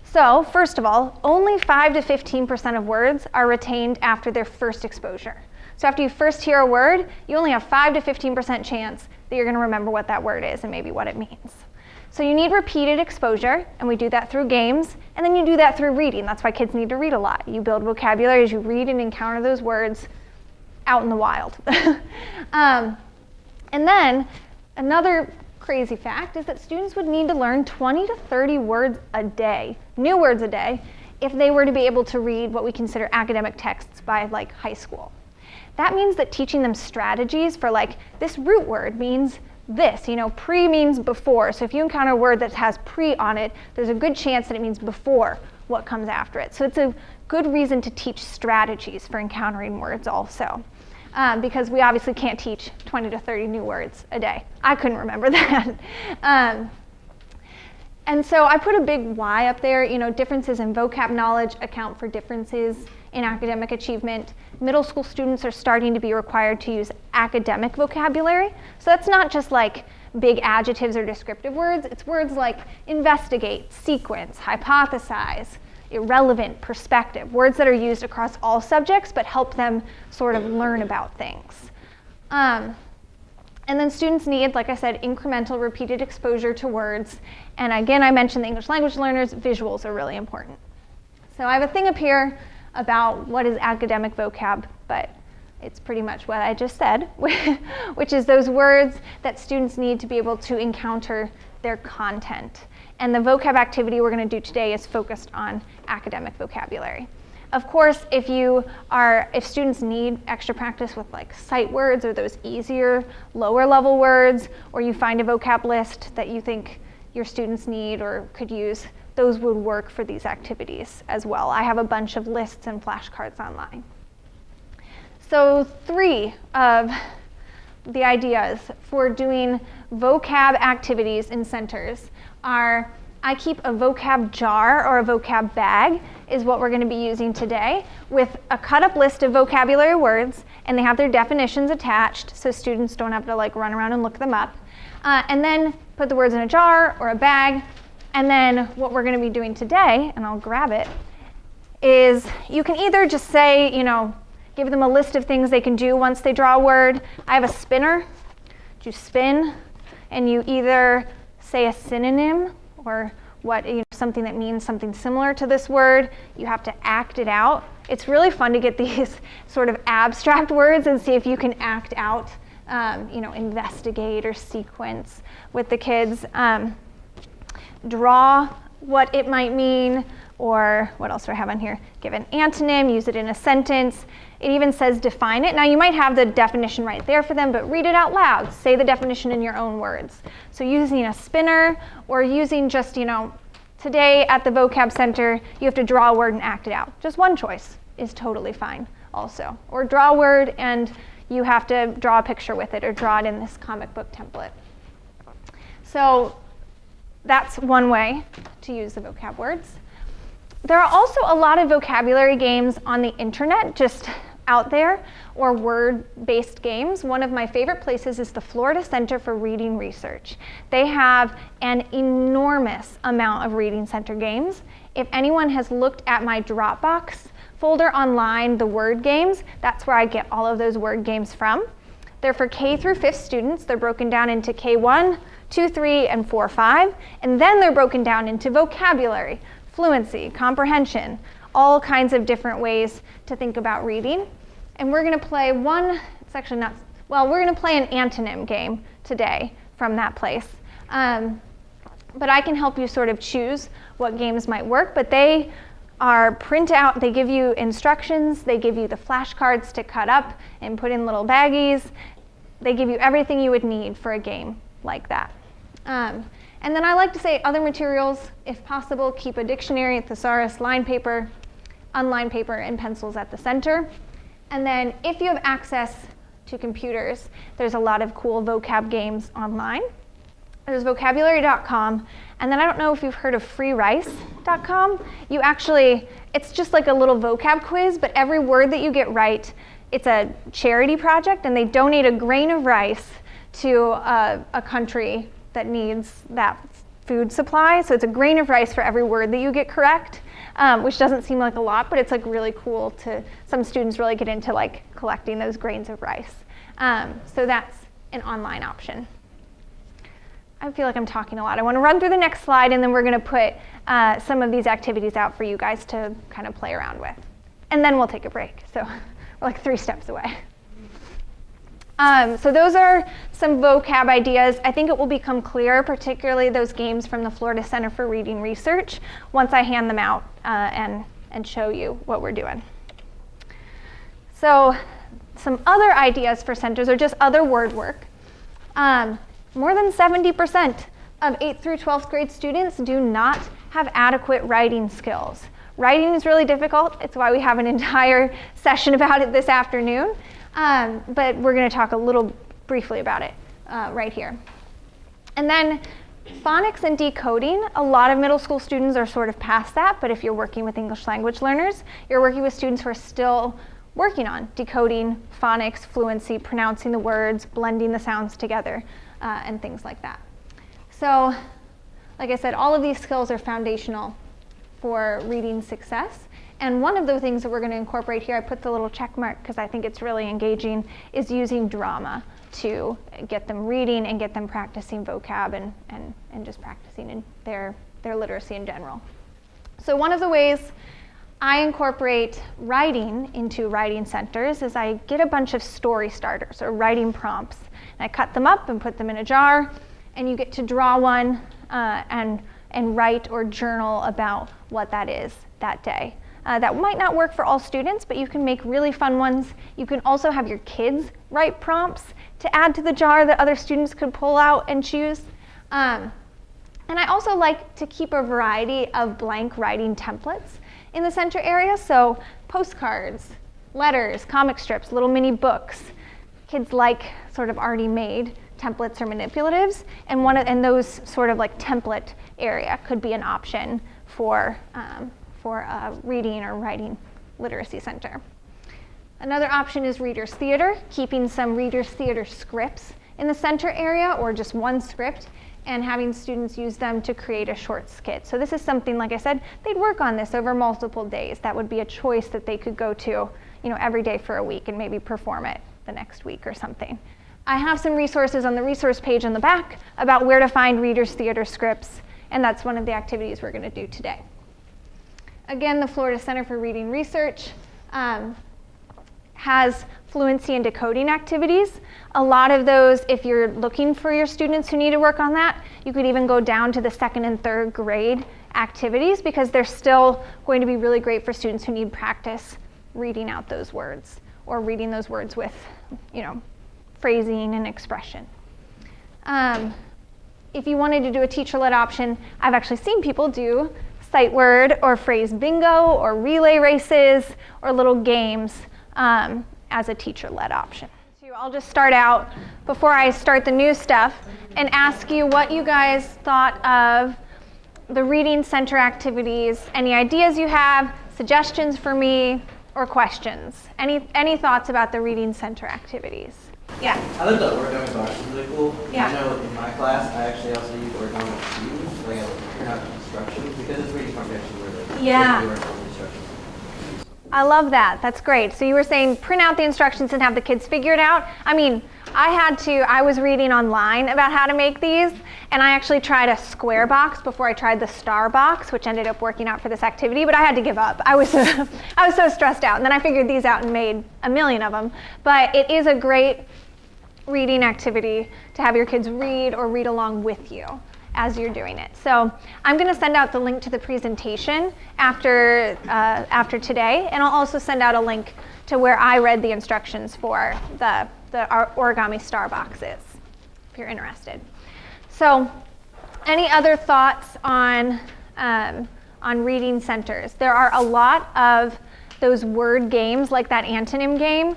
So first of all, only 5 to 15% of words are retained after their first exposure. So after you first hear a word, you only have 5 to 15% chance that you're going to remember what that word is and maybe what it means. So you need repeated exposure, and we do that through games, and then you do that through reading. That's why kids need to read a lot. You build vocabulary as you read and encounter those words out in the wild. And then another crazy fact is that students would need to learn 20 to 30 words a day, new words a day, if they were to be able to read what we consider academic texts by like high school. That means that teaching them strategies for like, this root word means this, you know, pre means before. So if you encounter a word that has pre on it, there's a good chance that it means before what comes after it. So it's a good reason to teach strategies for encountering words also. because we obviously can't teach 20 to 30 new words a day. I couldn't remember that. And so I put a big Y up there. Differences in vocab knowledge account for differences in academic achievement. Middle school students are starting to be required to use academic vocabulary. So that's not just like big adjectives or descriptive words. It's words like investigate, sequence, hypothesize, irrelevant, perspective, words that are used across all subjects but help them sort of learn about things. And then students need, like I said, incremental repeated exposure to words. And again, I mentioned the English language learners, visuals are really important. So I have a thing up here about what is academic vocab, but it's pretty much what I just said, which is those words that students need to be able to encounter their content. And the vocab activity we're going to do today is focused on academic vocabulary. Of course, if students need extra practice with like sight words or those easier, lower level words, or you find a vocab list that you think your students need or could use, those would work for these activities as well. I have a bunch of lists and flashcards online. So 3 of the ideas for doing vocab activities in centers are, I keep a vocab jar or a vocab bag is what we're going to be using today, with a cut up list of vocabulary words, and they have their definitions attached so students don't have to like run around and look them up. And then put the words in a jar or a bag. And then what we're going to be doing today, and I'll grab it, is you can either just say, give them a list of things they can do once they draw a word. I have a spinner. You spin, and you either say a synonym or something that means something similar to this word. You have to act it out. It's really fun to get these sort of abstract words and see if you can act out, investigate or sequence with the kids. Draw what it might mean, or what else do I have on here? Give an antonym, use it in a sentence. It even says define it. Now you might have the definition right there for them, but read it out loud. Say the definition in your own words. So using a spinner or using just, today at the vocab center, you have to draw a word and act it out. Just one choice is totally fine also. Or draw a word and you have to draw a picture with it or draw it in this comic book template. So that's one way to use the vocab words. There are also a lot of vocabulary games on the internet, just out there, or word-based games. One of my favorite places is the Florida Center for Reading Research. They have an enormous amount of Reading Center games. If anyone has looked at my Dropbox folder online, the word games, that's where I get all of those word games from. They're for K through 5th students. They're broken down into K1, 2, 3, and 4, 5. And then they're broken down into vocabulary, fluency, comprehension, all kinds of different ways to think about reading. And we're going to play we're going to play an antonym game today from that place. But I can help you sort of choose what games might work, but they are print out, they give you instructions, they give you the flashcards to cut up and put in little baggies. They give you everything you would need for a game like that. And then I like to say other materials, if possible, keep a dictionary, a thesaurus, line paper, unlined paper, and pencils at the center. And then if you have access to computers, there's a lot of cool vocab games online. There's vocabulary.com, and then I don't know if you've heard of freerice.com. It's just like a little vocab quiz, but every word that you get right, it's a charity project, and they donate a grain of rice to a country that needs that food supply. So it's a grain of rice for every word that you get correct, which doesn't seem like a lot, but it's like really cool some students really get into like collecting those grains of rice. So that's an online option. I feel like I'm talking a lot. I want to run through the next slide, and then we're going to put some of these activities out for you guys to kind of play around with. And then we'll take a break. So we're like 3 steps away. So those are some vocab ideas. I think it will become clear, particularly those games from the Florida Center for Reading Research, once I hand them out and show you what we're doing. So some other ideas for centers are just other word work. More than 70% of 8th through 12th grade students do not have adequate writing skills. Writing is really difficult. It's why we have an entire session about it this afternoon. but we're going to talk a little briefly about it right here. And then phonics and decoding, a lot of middle school students are sort of past that, but if you're working with English language learners, you're working with students who are still working on decoding, phonics, fluency, pronouncing the words, blending the sounds together, and things like that. So, like I said, all of these skills are foundational for reading success. And one of the things that we're going to incorporate here, I put the little check mark because I think it's really engaging, is using drama to get them reading and get them practicing vocab and just practicing in their literacy in general. So one of the ways I incorporate writing into writing centers is I get a bunch of story starters or writing prompts. And I cut them up and put them in a jar, and you get to draw one and write or journal about what that is that day. That might not work for all students, but you can make really fun ones. You can also have your kids write prompts to add to the jar that other students could pull out and choose. And I also like to keep a variety of blank writing templates in the center area. So postcards, letters, comic strips, little mini books. Kids like sort of already made templates or manipulatives, and those sort of like template area could be an option for a reading or writing literacy center. Another option is reader's theater, keeping some reader's theater scripts in the center area or just one script and having students use them to create a short skit. So this is something, like I said, they'd work on this over multiple days. That would be a choice that they could go to, every day for a week and maybe perform it the next week or something. I have some resources on the resource page on the back about where to find reader's theater scripts, and that's one of the activities we're going to do today. Again, the Florida Center for Reading Research has fluency and decoding activities. A lot of those, if you're looking for your students who need to work on that, you could even go down to the 2nd and 3rd grade activities because they're still going to be really great for students who need practice reading out those words or reading those words with, phrasing and expression. If you wanted to do a teacher-led option, I've actually seen people do sight word or phrase bingo or relay races or little games as a teacher-led option. So I'll just start out before I start the new stuff and ask you what you guys thought of the reading center activities, any ideas you have, suggestions for me, or questions. Any thoughts about the reading center activities? Yeah. I thought the origami box was really cool. Yeah. I know in my class, I actually also use origami cubes, like I print out instructions because it's reading comprehension where Yeah. they were instructions. I love that. That's great. So you were saying print out the instructions and have the kids figure it out. I mean, I was reading online about how to make these, and I actually tried a square box before I tried the star box, which ended up working out for this activity, but I had to give up. I was so stressed out, and then I figured these out and made a million of them. But it is a great reading activity to have your kids read or read along with you as you're doing it. So I'm going to send out the link to the presentation after today, and I'll also send out a link to where I read the instructions for the origami star boxes, if you're interested. So any other thoughts on reading centers? There are a lot of those word games, like that antonym game.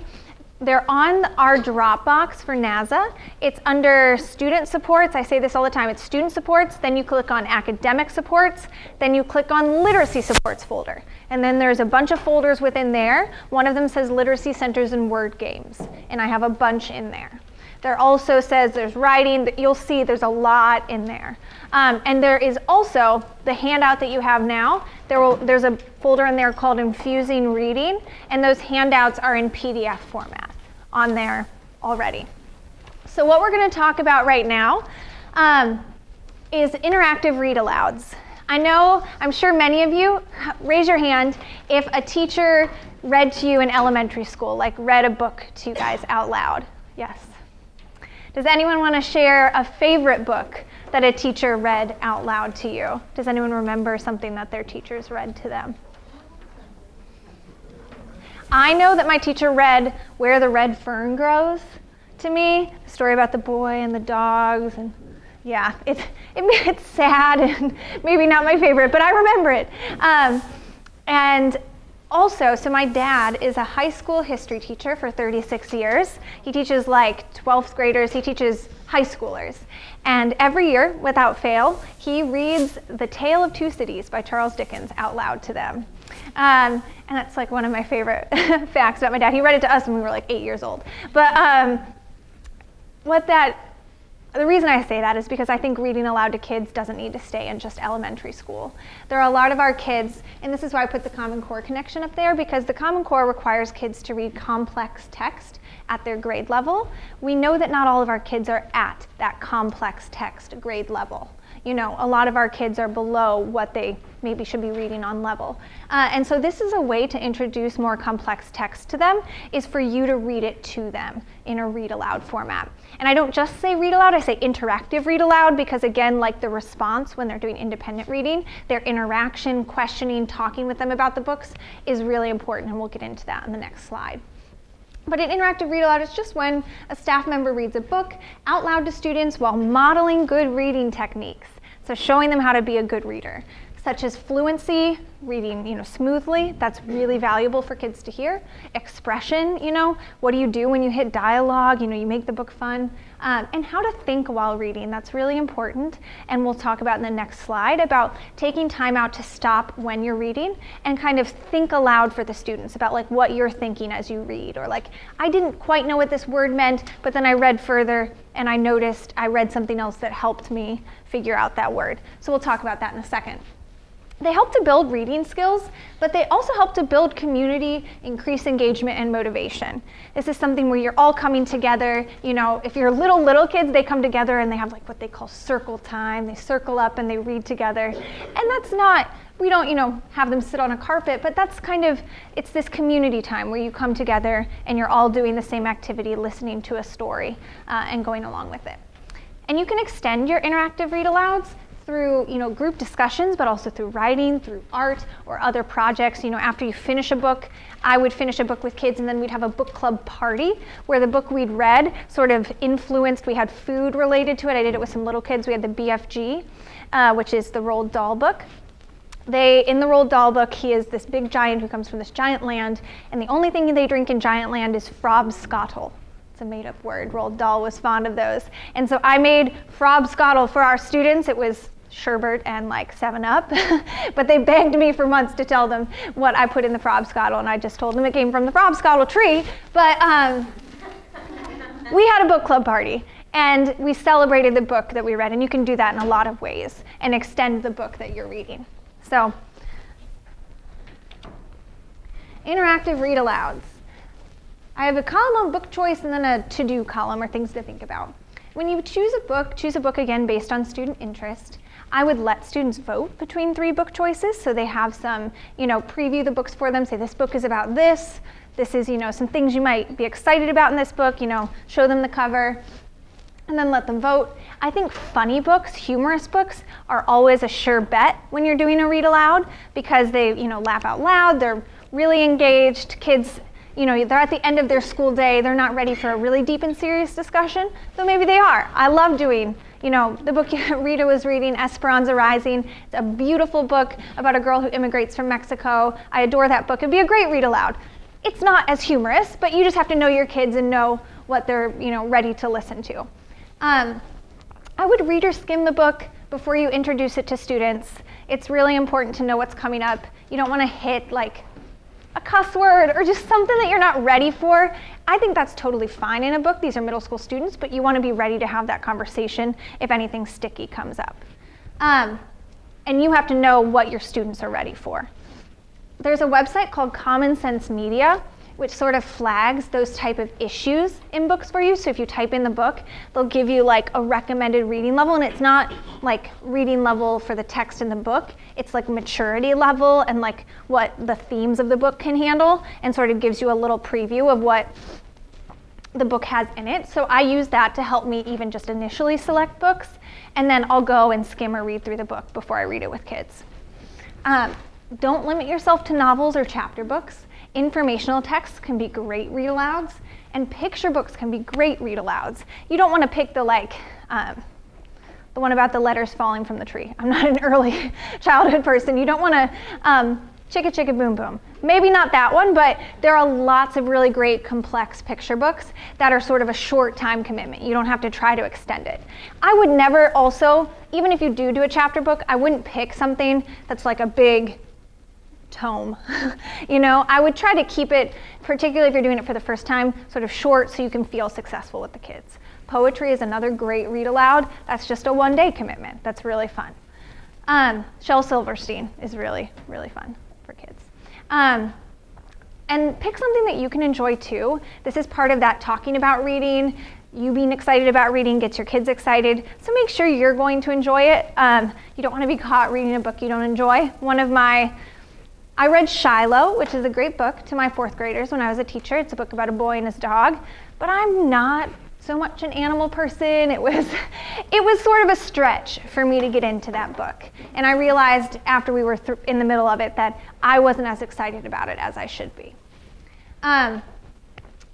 They're on our Dropbox for NASA. It's under student supports. I say this all the time. It's student supports, then you click on academic supports, then you click on literacy supports folder. And then there's a bunch of folders within there. One of them says literacy centers and word games, and I have a bunch in there. There also says there's writing. You'll see there's a lot in there. And there is also the handout that you have now. There's a folder in there called Infusing Reading, and those handouts are in PDF format on there already. So what we're going to talk about right now is interactive read-alouds. I'm sure many of you, raise your hand if a teacher read to you in elementary school, like read a book to you guys out loud. Yes. Does anyone want to share a favorite book that a teacher read out loud to you? Does anyone remember something that their teachers read to them? I know that my teacher read Where the Red Fern Grows to me, a story about the boy and the dogs, and yeah, it's sad and maybe not my favorite, but I remember it. And Also, so my dad is a high school history teacher for 36 years. He teaches like 12th graders, he teaches high schoolers. And every year, without fail, he reads The Tale of Two Cities by Charles Dickens out loud to them. And that's like one of my favorite facts about my dad. He read it to us when we were like 8 years old. But the reason I say that is because I think reading aloud to kids doesn't need to stay in just elementary school. There are a lot of our kids, and this is why I put the Common Core connection up there, because the Common Core requires kids to read complex text at their grade level. We know that not all of our kids are at that complex text grade level. You know, a lot of our kids are below what they maybe should be reading on level. And so this is a way to introduce more complex text to them, is for you to read it to them in a read aloud format. And I don't just say read aloud, I say interactive read aloud, because again, like the response when they're doing independent reading, their interaction, questioning, talking with them about the books is really important, and we'll get into that in the next slide. But an interactive read aloud is just when a staff member reads a book out loud to students while modeling good reading techniques. So showing them how to be a good reader, such as fluency, reading, smoothly. That's really valuable for kids to hear. Expression, what do you do when you hit dialogue? You make the book fun. And how to think while reading. That's really important. And we'll talk about in the next slide about taking time out to stop when you're reading and kind of think aloud for the students about like what you're thinking as you read, or like, I didn't quite know what this word meant, but then I read further and I noticed I read something else that helped me figure out that word. So we'll talk about that in a second. They help to build reading skills, but they also help to build community, increase engagement and motivation. This is something where you're all coming together. If you're little kids, they come together and they have like what they call circle time. They circle up and they read together. And that's not, we don't, have them sit on a carpet, but that's it's this community time where you come together and you're all doing the same activity, listening to a story and going along with it. And you can extend your interactive read alouds through group discussions, but also through writing, through art, or other projects. After you finish a book, I would finish a book with kids, and then we'd have a book club party where the book we'd read sort of influenced. We had food related to it. I did it with some little kids. We had the BFG, which is the Roald Dahl book. In the Roald Dahl book, he is this big giant who comes from this giant land, and the only thing they drink in giant land is frobscottle. It's a made-up word. Roald Dahl was fond of those. And so I made frobscottle for our students. It was sherbet and like 7-Up, but they begged me for months to tell them what I put in the frobscottle, and I just told them it came from the frobscottle tree. But we had a book club party, and we celebrated the book that we read, and you can do that in a lot of ways and extend the book that you're reading. So, interactive read alouds. I have a column on book choice and then a to-do column, or things to think about. When you choose a book again based on student interest. I would let students vote between 3 book choices, so they have some, preview the books for them, say this book is about this is, some things you might be excited about in this book, show them the cover, and then let them vote. I think funny books, humorous books, are always a sure bet when you're doing a read aloud, because they, laugh out loud, they're really engaged. Kids, they're at the end of their school day, they're not ready for a really deep and serious discussion, though maybe they are. I love doing, the book Rita was reading, Esperanza Rising. It's a beautiful book about a girl who immigrates from Mexico. I adore that book. It'd be a great read aloud. It's not as humorous, but you just have to know your kids and know what they're, ready to listen to. I would read or skim the book before you introduce it to students. It's really important to know what's coming up. You don't want to hit like a cuss word or just something that you're not ready for. I think that's totally fine in a book. These are middle school students, but you want to be ready to have that conversation if anything sticky comes up. And you have to know what your students are ready for. There's a website called Common Sense Media, which sort of flags those type of issues in books for you. So if you type in the book, they'll give you like a recommended reading level, and it's not like reading level for the text in the book. It's like maturity level and like what the themes of the book can handle, and sort of gives you a little preview of what the book has in it. So I use that to help me even just initially select books, and then I'll go and skim or read through the book before I read it with kids. Don't limit yourself to novels or chapter books. Informational texts can be great read alouds, and picture books can be great read alouds. You don't want to pick the one about the letters falling from the tree. I'm not an early childhood person. You don't want to Chicka Chicka Boom Boom. Maybe not that one, but there are lots of really great complex picture books that are sort of a short time commitment. You don't have to try to extend it. I would never also, even if you do a chapter book, I wouldn't pick something that's like a big tome. You know, I would try to keep it, particularly if you're doing it for the first time, sort of short so you can feel successful with the kids. Poetry is another great read aloud. That's just a one-day commitment. That's really fun. Shel Silverstein is really, really fun for kids. And pick something that you can enjoy too. This is part of that talking about reading. You being excited about reading gets your kids excited. So make sure you're going to enjoy it. You don't want to be caught reading a book you don't enjoy. I read Shiloh, which is a great book, to my 4th graders when I was a teacher. It's a book about a boy and his dog, but I'm not so much an animal person. It was sort of a stretch for me to get into that book. And I realized after we were in the middle of it that I wasn't as excited about it as I should be. And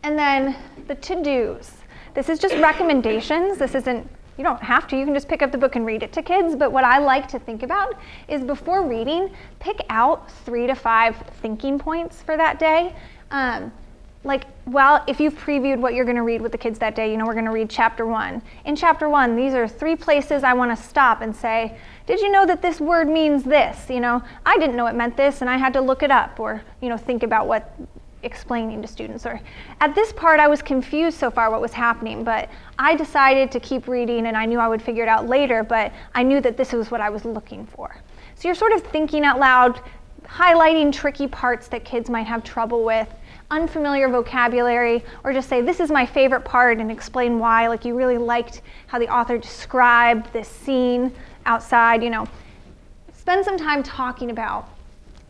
then the to-dos. This is just recommendations. This isn't, you don't have to, you can just pick up the book and read it to kids, but what I like to think about is before reading, pick out 3 to 5 thinking points for that day. If you've previewed what you're gonna read with the kids that day, you know, we're gonna read chapter 1. In chapter 1, these are 3 places I wanna stop and say, did you know that this word means this? You know, I didn't know it meant this and I had to look it up, or, you know, think about what explaining to students. Or at this part I was confused so far what was happening, but I decided to keep reading and I knew I would figure it out later, but I knew that this was what I was looking for. So you're sort of thinking out loud, highlighting tricky parts that kids might have trouble with, unfamiliar vocabulary, or just say this is my favorite part and explain why, like you really liked how the author described this scene outside, you know. Spend some time talking about.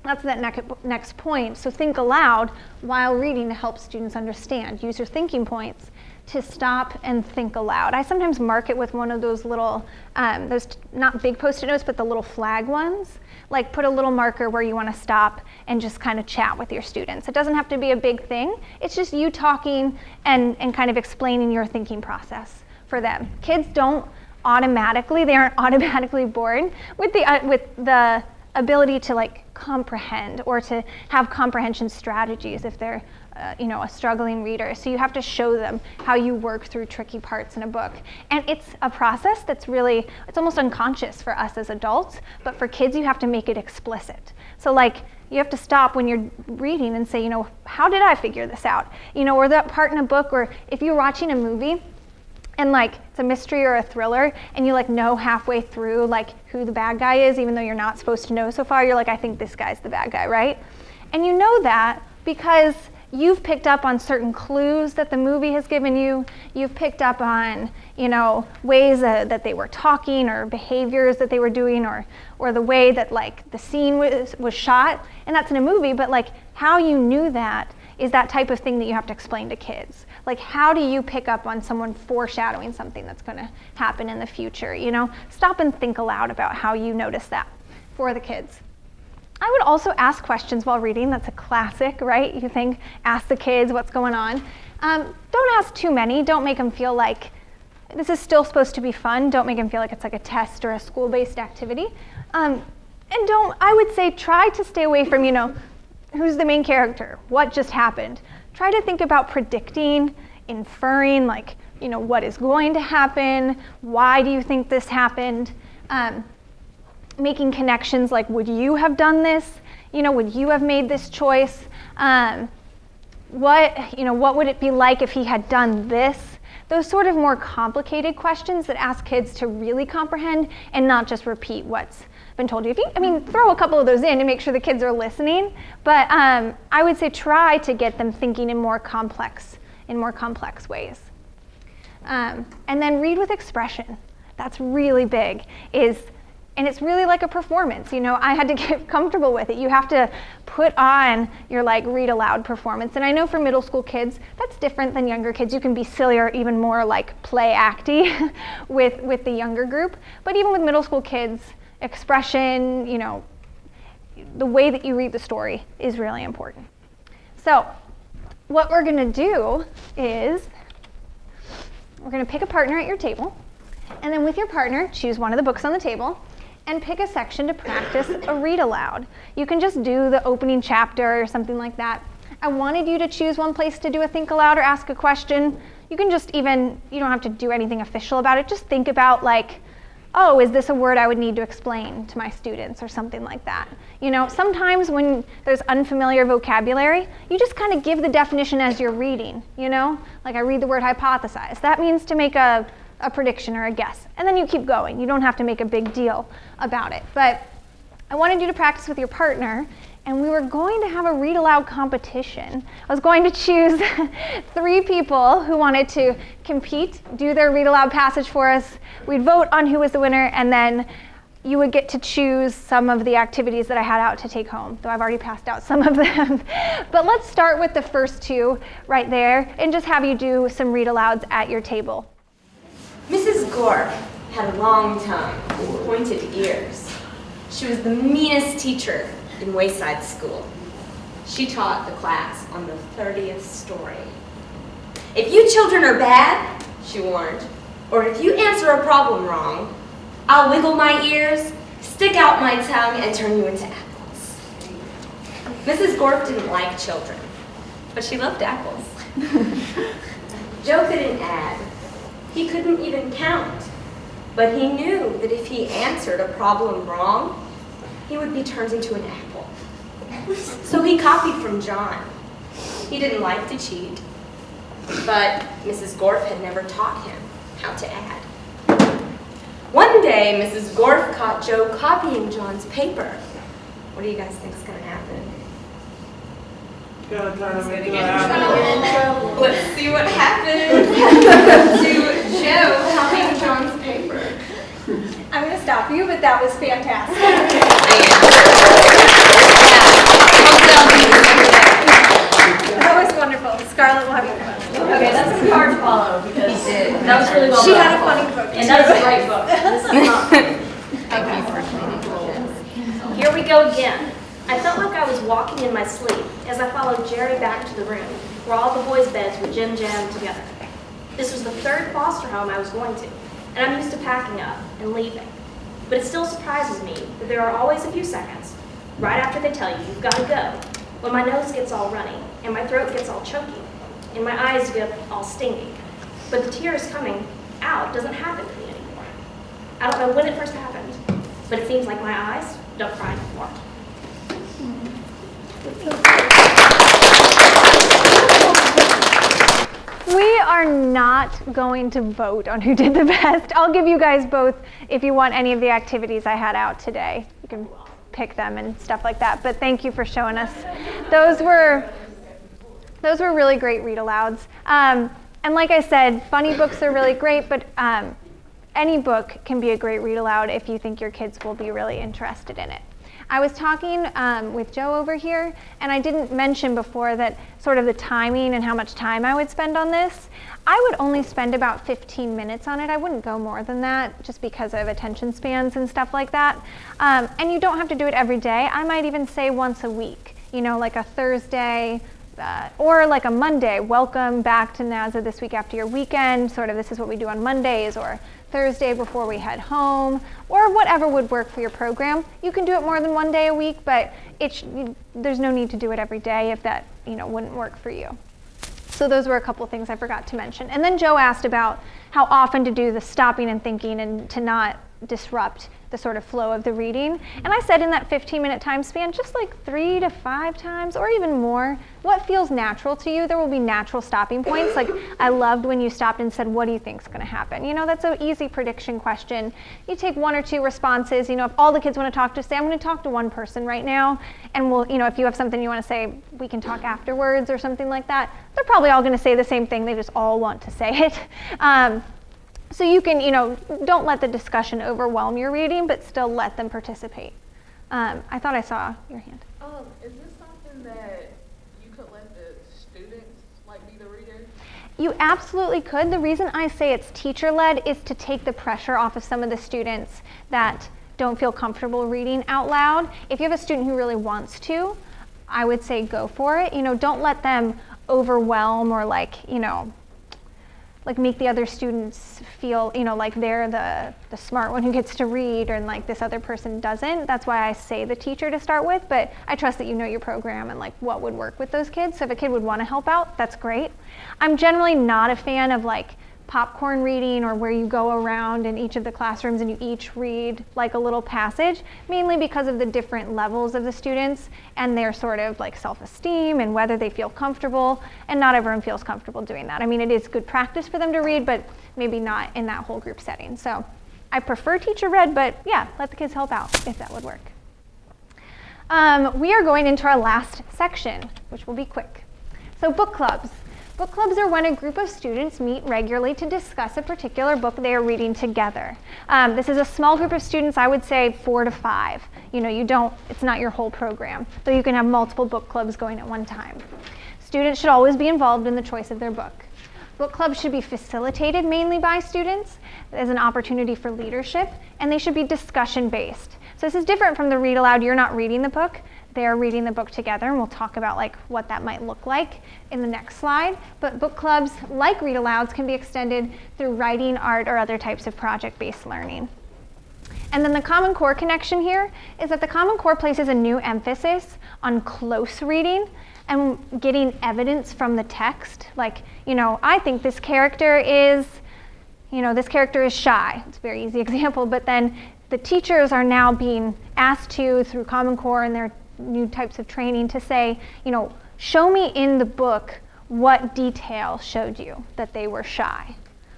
That's that next point. So think aloud while reading to help students understand. Use your thinking points to stop and think aloud. I sometimes mark it with one of those little, those not big Post-it notes, but the little flag ones. Like put a little marker where you want to stop and just kind of chat with your students. It doesn't have to be a big thing. It's just you talking and kind of explaining your thinking process for them. Kids they aren't automatically born with the ability to like comprehend or to have comprehension strategies if they're a struggling reader. So you have to show them how you work through tricky parts in a book. And it's a process that's really, it's almost unconscious for us as adults, but for kids you have to make it explicit. So like you have to stop when you're reading and say, you know, how did I figure this out? You know, or that part in a book, or if you're watching a movie and like it's a mystery or a thriller and you like know halfway through like who the bad guy is, even though you're not supposed to know so far, you're like, I think this guy's the bad guy, right? And you know that because you've picked up on certain clues that the movie has given you. You've picked up on, you know, ways that they were talking or behaviors that they were doing or the way that like the scene was shot. And that's in a movie, but like how you knew that is that type of thing that you have to explain to kids. Like how do you pick up on someone foreshadowing something that's going to happen in the future, you know? Stop and think aloud about how you notice that for the kids. I would also ask questions while reading. That's a classic, right? You think, ask the kids what's going on. Don't ask too many. Don't make them feel like this is still supposed to be fun. Don't make them feel like it's like a test or a school-based activity. And I would say try to stay away from, you know, who's the main character? What just happened? Try to think about predicting, inferring, like, you know, what is going to happen? Why do you think this happened? Making connections like, would you have done this? You know, would you have made this choice? What would it be like if he had done this? Those sort of more complicated questions that ask kids to really comprehend and not just repeat what's been told you. Throw a couple of those in to make sure the kids are listening, but I would say try to get them thinking in more complex ways. And then read with expression. That's really big. And it's really like a performance, you know, I had to get comfortable with it. You have to put on your like read aloud performance. And I know for middle school kids, that's different than younger kids. You can be silly or even more like play acty with the younger group. But even with middle school kids, expression, you know, the way that you read the story is really important. So what we're gonna do is we're gonna pick a partner at your table, and then with your partner, choose one of the books on the table. and pick a section to practice a read aloud. You can just do the opening chapter or something like that. I wanted you to choose one place to do a think aloud or ask a question. You can just you don't have to do anything official about it. Just think about like, oh, is this a word I would need to explain to my students or something like that. Sometimes when there's unfamiliar vocabulary, you just kind of give the definition as you're reading, Like I read the word hypothesize. That means to make a prediction or a guess. And then you keep going. You don't have to make a big deal about it. But I wanted you to practice with your partner, and we were going to have a read aloud competition. I was going to choose 3 people who wanted to compete, do their read aloud passage for us. We'd vote on who was the winner, and then you would get to choose some of the activities that I had out to take home, though I've already passed out some of them. But let's start with the first 2 right there and just have you do some read alouds at your table. Mrs. Gorp had a long tongue and pointed ears. She was the meanest teacher in Wayside School. She taught the class on the 30th story. If you children are bad, she warned, or if you answer a problem wrong, I'll wiggle my ears, stick out my tongue, and turn you into apples. Mrs. Gorp didn't like children, but she loved apples. Joe couldn't add. He couldn't even count, but he knew that if he answered a problem wrong, he would be turned into an apple. So he copied from John. He didn't like to cheat, but Mrs. Gorp had never taught him how to add. One day, Mrs. Gorp caught Joe copying John's paper. What do you guys think is going to happen? Let's see what happened to Joe copying John's paper. I'm going to stop you, but that was fantastic. That was wonderful. Scarlett will have you. Okay, that's hard to follow because that was really well She done. had a funny book, And that's a great book. This is not Here we go again. I felt like I was walking in my sleep as I followed Jerry back to the room where all the boys' beds were jam-jammed together. This was the 3rd foster home I was going to, and I'm used to packing up and leaving. But it still surprises me that there are always a few seconds, right after they tell you you've got to go, when my nose gets all runny, and my throat gets all choky, and my eyes get all stingy. But the tears coming out doesn't happen to me anymore. I don't know when it first happened, but it seems like my eyes don't cry anymore. We are not going to vote on who did the best. I'll give you guys both, if you want any of the activities I had out today. You can pick them and stuff like that. But thank you for showing us. Those were really great read alouds. And like I said, funny books are really great, but any book can be a great read aloud if you think your kids will be really interested in it. I was talking with Joe over here, and I didn't mention before that sort of the timing and how much time I would spend on this. I would only spend about 15 minutes on it. I wouldn't go more than that just because of attention spans and stuff like that. And you don't have to do it every day. I might even say once a week, like a Thursday, or like a Monday. Welcome back to NAZA this week after your weekend. Sort of this is what we do on Mondays, or Thursday before we head home, or whatever would work for your program. You can do it more than one day a week, but there's no need to do it every day if that wouldn't work for you. So those were a couple things I forgot to mention. And then Joe asked about how often to do the stopping and thinking and to not disrupt the sort of flow of the reading. And I said in that 15-minute time span, just like 3 to 5 times or even more, what feels natural to you. There will be natural stopping points. Like I loved when you stopped and said, what do you think is going to happen? That's an easy prediction question. You take 1 or 2 responses. If all the kids want to talk, just say, I'm going to talk to one person right now. And we'll, if you have something you want to say, we can talk afterwards or something like that. They're probably all going to say the same thing. They just all want to say it. So you can, don't let the discussion overwhelm your reading, but still let them participate. I thought I saw your hand. Is this something that you could let the students be the reader? You absolutely could. The reason I say it's teacher-led is to take the pressure off of some of the students that don't feel comfortable reading out loud. If you have a student who really wants to, I would say go for it. Don't let them overwhelm or like make the other students feel, like they're the smart one who gets to read and like this other person doesn't. That's why I say the teacher to start with, but I trust that you know your program and like what would work with those kids. So if a kid would want to help out, that's great. I'm generally not a fan of like popcorn reading or where you go around in each of the classrooms and you each read like a little passage, mainly because of the different levels of the students and their sort of like self-esteem and whether they feel comfortable, and not everyone feels comfortable doing that. I mean, it is good practice for them to read, but maybe not in that whole group setting. So I prefer teacher read, but yeah, let the kids help out if that would work. We are going into our last section, which will be quick. So book clubs. Book clubs are when a group of students meet regularly to discuss a particular book they are reading together. This is a small group of students, I would say 4 to 5. It's not your whole program, though you can have multiple book clubs going at one time. Students should always be involved in the choice of their book. Book clubs should be facilitated mainly by students as an opportunity for leadership, and they should be discussion-based. So this is different from the read aloud. You're not reading the book. They're reading the book together, and we'll talk about like what that might look like in the next slide. But book clubs, like read alouds, can be extended through writing, art, or other types of project-based learning. And then the Common Core connection here is that the Common Core places a new emphasis on close reading and getting evidence from the text. Like, I think this character is shy. It's a very easy example, but then the teachers are now being asked to, through Common Core and their new types of training, to say, show me in the book what detail showed you that they were shy.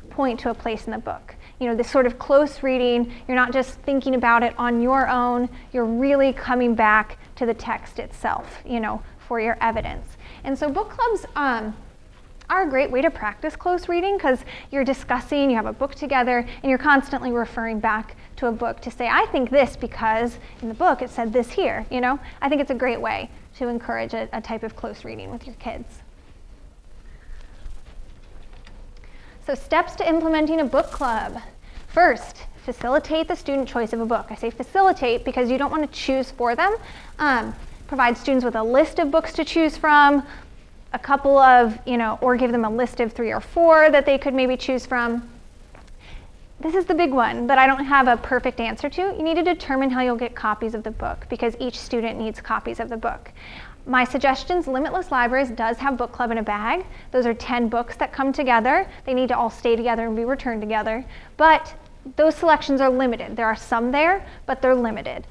Point to a place in the book. This sort of close reading, you're not just thinking about it on your own, you're really coming back to the text itself, for your evidence. And so book clubs are a great way to practice close reading because you're discussing, you have a book together, and you're constantly referring back to a book to say, I think this because in the book it said this here, I think it's a great way to encourage a type of close reading with your kids. So steps to implementing a book club. First, facilitate the student choice of a book. I say facilitate because you don't want to choose for them. Provide students with a list of books to choose from, a couple of, or give them a list of 3 or 4 that they could maybe choose from. This is the big one that I don't have a perfect answer to. You need to determine how you'll get copies of the book because each student needs copies of the book. My suggestions, Limitless Libraries does have book club in a bag. Those are 10 books that come together. They need to all stay together and be returned together. But those selections are limited. There are some there, but they're limited.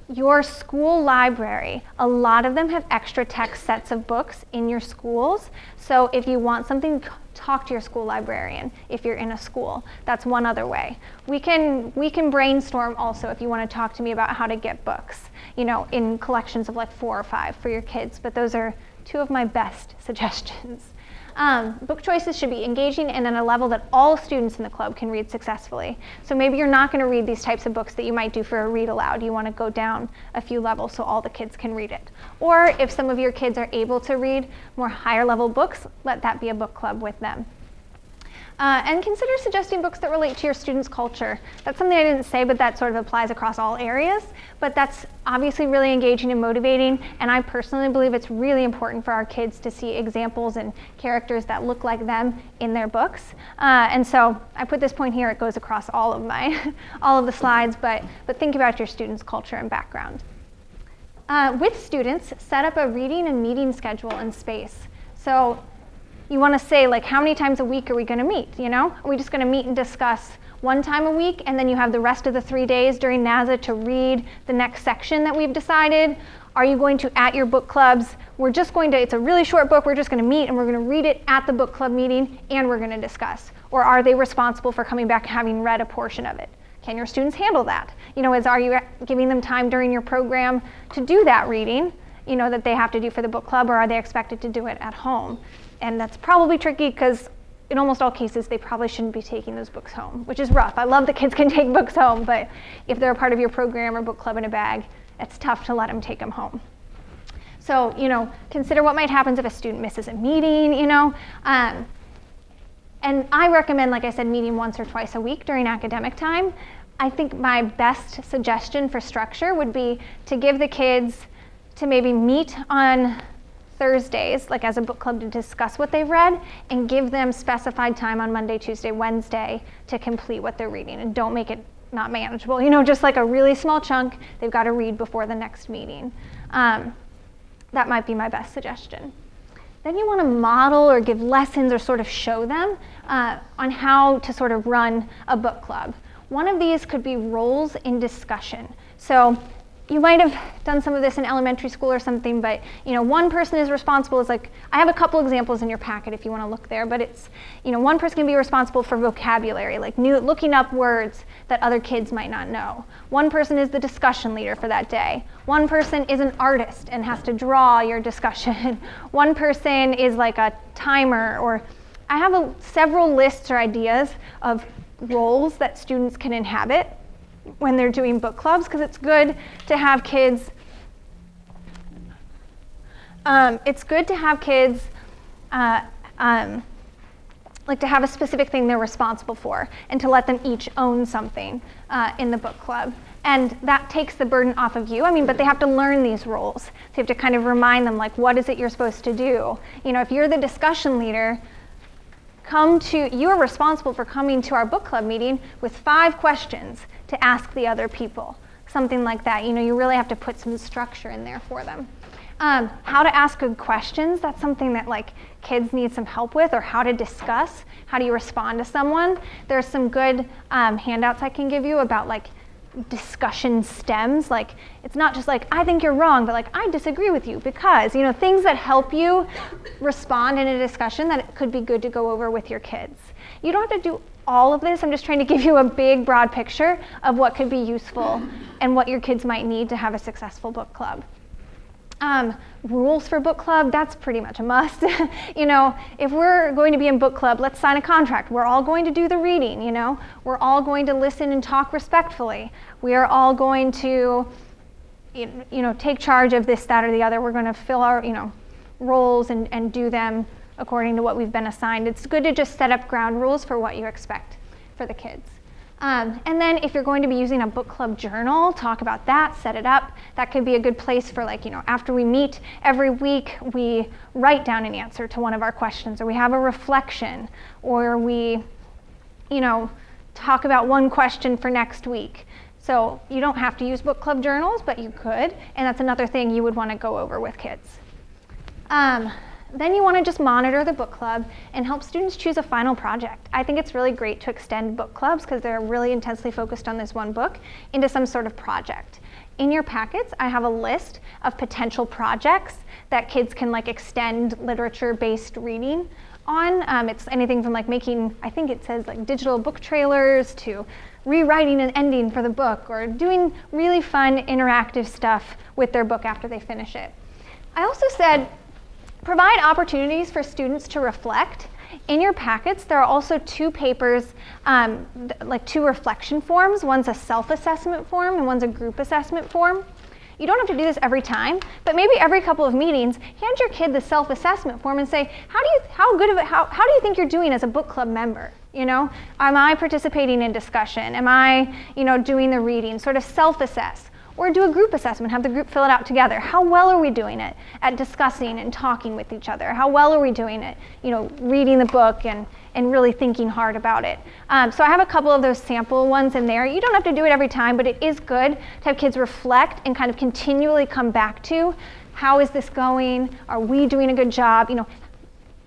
Your school library, a lot of them have extra text sets of books in your schools. So if you want something, talk to your school librarian if you're in a school. That's one other way. We can brainstorm also if you want to talk to me about how to get books, in collections of like 4 or 5 for your kids, but those are 2 of my best suggestions. Book choices should be engaging and at a level that all students in the club can read successfully. So maybe you're not going to read these types of books that you might do for a read aloud. You want to go down a few levels so all the kids can read it. Or if some of your kids are able to read more higher level books, let that be a book club with them. And consider suggesting books that relate to your students' culture. That's something I didn't say, but that sort of applies across all areas. But that's obviously really engaging and motivating, and I personally believe it's really important for our kids to see examples and characters that look like them in their books. And so I put this point here, it goes across all of the slides, but think about your students' culture and background. With students, set up a reading and meeting schedule and space. So you want to say, like, how many times a week are we going to meet, Are we just going to meet and discuss 1 time a week, and then you have the rest of the 3 days during NASA to read the next section that we've decided? Are you going to, at your book clubs, it's a really short book, we're just going to meet and we're going to read it at the book club meeting and we're going to discuss? Or are they responsible for coming back having read a portion of it? Can your students handle that? Are you giving them time during your program to do that reading, that they have to do for the book club, or are they expected to do it at home? And that's probably tricky because in almost all cases, they probably shouldn't be taking those books home, which is rough. I love that kids can take books home, but if they're a part of your program or book club in a bag, it's tough to let them take them home. So, consider what might happen if a student misses a meeting, And I recommend, like I said, meeting once or twice a week during academic time. I think my best suggestion for structure would be to give the kids to maybe meet on Thursdays, like as a book club, to discuss what they've read, and give them specified time on Monday, Tuesday, Wednesday to complete what they're reading, and don't make it not manageable. Just like a really small chunk they've got to read before the next meeting. That might be my best suggestion. Then you want to model or give lessons or sort of show them on how to sort of run a book club. One of these could be roles in discussion. So you might have done some of this in elementary school or something, but one person is responsible. Is like, I have a couple examples in your packet if you want to look there, but it's, one person can be responsible for vocabulary, like looking up words that other kids might not know. One person is the discussion leader for that day. One person is an artist and has to draw your discussion. One person is like a timer, or I have several lists or ideas of roles that students can inhabit when they're doing book clubs, because it's good to have kids like to have a specific thing they're responsible for, and to let them each own something in the book club. And that takes the burden off of you. But they have to learn these roles. So you have to kind of remind them, like, what is it you're supposed to do? If you're the discussion leader, you are responsible for coming to our book club meeting with 5 questions to ask the other people. Something like that. You really have to put some structure in there for them. How to ask good questions, that's something that like kids need some help with, or how to discuss. How do you respond to someone? There's some good handouts I can give you about like discussion stems. Like, it's not just like, I think you're wrong, but like, I disagree with you because, things that help you respond in a discussion that it could be good to go over with your kids. You don't have to do all of this. I'm just trying to give you a big, broad picture of what could be useful and what your kids might need to have a successful book club. Rules for book club, that's pretty much a must. If we're going to be in book club, let's sign a contract. We're all going to do the reading, We're all going to listen and talk respectfully. We are all going to, take charge of this, that, or the other. We're going to fill our, roles and do them according to what we've been assigned. It's good to just set up ground rules for what you expect for the kids. And then if you're going to be using a book club journal, talk about that, set it up. That could be a good place for after we meet every week, we write down an answer to one of our questions, or we have a reflection, or we, talk about one question for next week. So you don't have to use book club journals, but you could, and that's another thing you would want to go over with kids. Then you want to just monitor the book club and help students choose a final project. I think it's really great to extend book clubs because they're really intensely focused on this one book into some sort of project. In your packets, I have a list of potential projects that kids can extend literature-based reading on. It's anything from making, I think it says digital book trailers, to rewriting an ending for the book, or doing really fun interactive stuff with their book after they finish it. I also said, provide opportunities for students to reflect. In your packets, there are also 2 papers, 2 reflection forms. One's a self-assessment form and one's a group assessment form. You don't have to do this every time, but maybe every couple of meetings, hand your kid the self-assessment form and say, how do you think you're doing as a book club member? Am I participating in discussion? Am I, doing the reading? Sort of self-assess. Or do a group assessment, have the group fill it out together. How well are we doing it at discussing and talking with each other? How well are we doing it, reading the book and really thinking hard about it? So I have a couple of those sample ones in there. You don't have to do it every time, but it is good to have kids reflect and kind of continually come back to, how is this going? Are we doing a good job?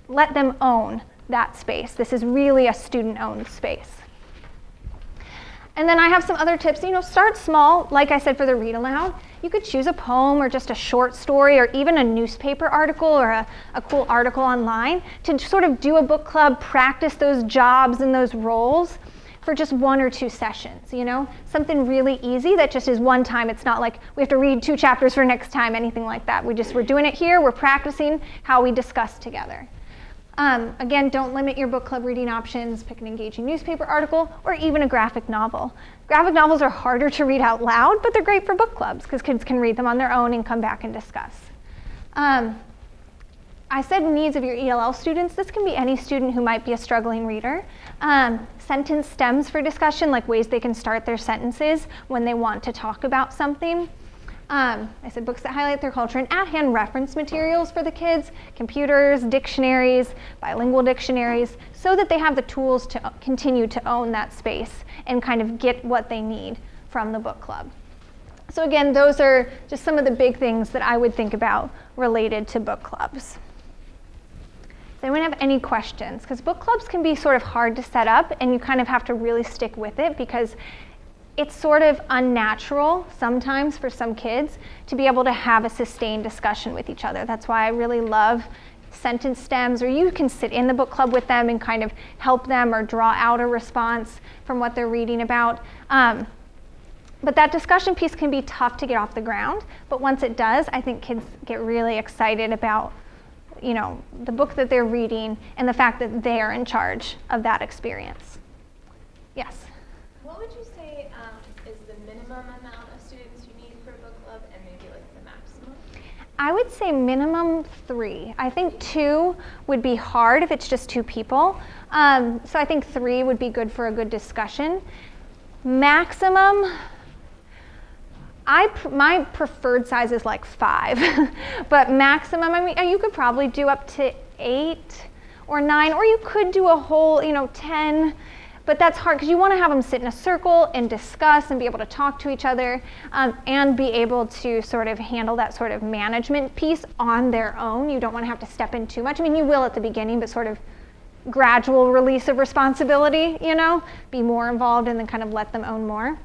Let them own that space. This is really a student-owned space. And then I have some other tips. Start small. Like I said, for the read aloud, you could choose a poem or just a short story, or even a newspaper article or a cool article online to sort of do a book club, practice those jobs and those roles for just 1 or 2 sessions, Something really easy that just is one time. It's not like we have to read 2 chapters for next time, anything like that. We're doing it here. We're practicing how we discuss together. Again, don't limit your book club reading options. Pick an engaging newspaper article or even a graphic novel. Graphic novels are harder to read out loud, but they're great for book clubs because kids can read them on their own and come back and discuss. I said needs of your ELL students. This can be any student who might be a struggling reader. Sentence stems for discussion, like ways they can start their sentences when they want to talk about something. I said books that highlight their culture, and at-hand reference materials for the kids, computers, dictionaries, bilingual dictionaries, so that they have the tools to continue to own that space and kind of get what they need from the book club. So again, those are just some of the big things that I would think about related to book clubs. Does anyone have any questions? Because book clubs can be sort of hard to set up, and you kind of have to really stick with it because it's sort of unnatural sometimes for some kids to be able to have a sustained discussion with each other. That's why I really love sentence stems, or you can sit in the book club with them and kind of help them or draw out a response from what they're reading about. But that discussion piece can be tough to get off the ground, but once it does, I think kids get really excited about, you know, the book that they're reading and the fact that they are in charge of that experience. Yes? What would you say is the minimum amount of students you need for a book club and maybe like the maximum? I would say minimum 3. I think 2 would be hard if it's just 2 people. So I think 3 would be good for a good discussion. Maximum, my preferred size is like 5, but maximum, I mean, you could probably do up to 8 or 9, or you could do a whole, 10, but that's hard because you want to have them sit in a circle and discuss and be able to talk to each other, and be able to sort of handle that sort of management piece on their own. You don't want to have to step in too much. I mean, you will at the beginning, but sort of gradual release of responsibility, be more involved and then kind of let them own more.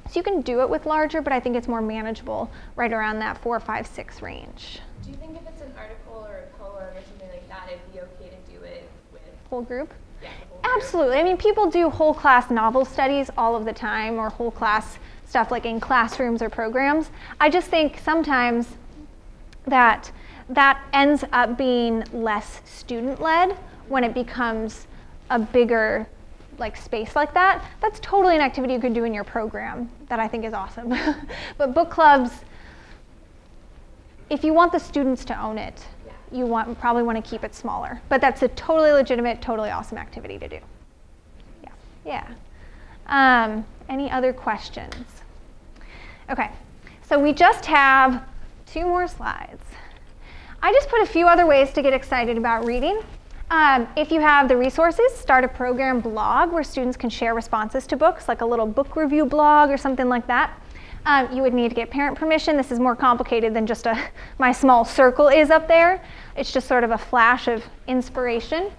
So you can do it with larger, but I think it's more manageable right around that 4, 5, 6 range. Do you think if it's an article or a poem or something like that, it'd be okay to do it with Whole group? the whole group? Absolutely. I mean, people do whole class novel studies all of the time, or whole class stuff like in classrooms or programs. I just think sometimes that ends up being less student-led when it becomes a bigger space like that. That's totally an activity you could do in your program that I think is awesome. But book clubs, if you want the students to own it, you probably want to keep it smaller. But that's a totally legitimate, totally awesome activity to do. Yeah. Any other questions? Okay, so we just have 2 more slides. I just put a few other ways to get excited about reading. If you have the resources, start a program blog where students can share responses to books, like a little book review blog or something like that. You would need to get parent permission. This is more complicated than just my small circle is up there. It's just sort of a flash of inspiration.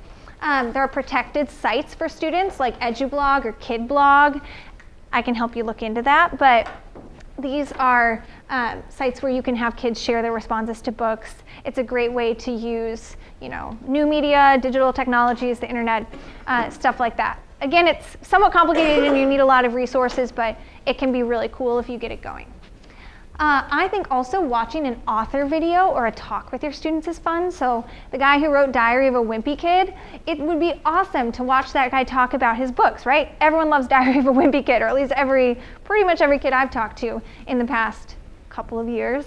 There are protected sites for students like EduBlog or KidBlog. I can help you look into that, but these are sites where you can have kids share their responses to books. It's a great way to use, new media, digital technologies, the internet, stuff like that. Again, it's somewhat complicated and you need a lot of resources, but it can be really cool if you get it going. I think also watching an author video or a talk with your students is fun. So the guy who wrote Diary of a Wimpy Kid, it would be awesome to watch that guy talk about his books, right? Everyone loves Diary of a Wimpy Kid, or at least pretty much every kid I've talked to in the past couple of years.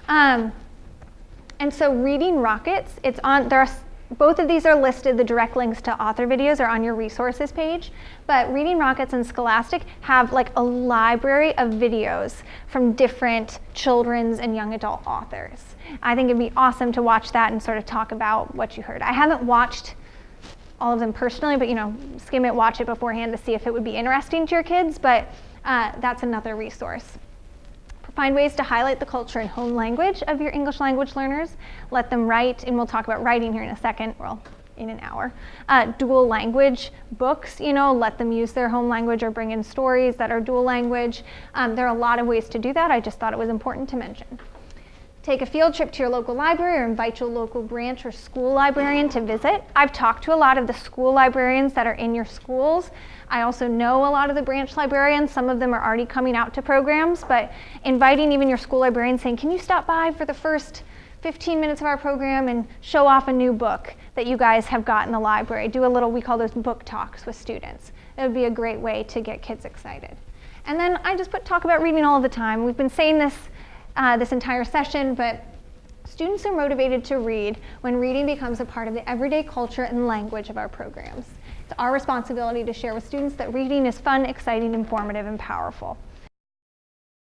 And so Reading Rockets, both of these are listed, the direct links to author videos are on your resources page, but Reading Rockets and Scholastic have a library of videos from different children's and young adult authors. I think it'd be awesome to watch that and sort of talk about what you heard. I haven't watched all of them personally, but skim it, watch it beforehand to see if it would be interesting to your kids, but that's another resource. Find ways to highlight the culture and home language of your English language learners. Let them write, and we'll talk about writing here in a second, well, in an hour. Dual language books, let them use their home language or bring in stories that are dual language. There are a lot of ways to do that. I just thought it was important to mention. Take a field trip to your local library or invite your local branch or school librarian to visit. I've talked to a lot of the school librarians that are in your schools. I also know a lot of the branch librarians. Some of them are already coming out to programs, but inviting even your school librarian saying, can you stop by for the first 15 minutes of our program and show off a new book that you guys have got in the library? Do a little, we call those book talks with students. It would be a great way to get kids excited. And then I just talk about reading all of the time. We've been saying this this entire session, but students are motivated to read when reading becomes a part of the everyday culture and language of our programs. It's our responsibility to share with students that reading is fun, exciting, informative, and powerful.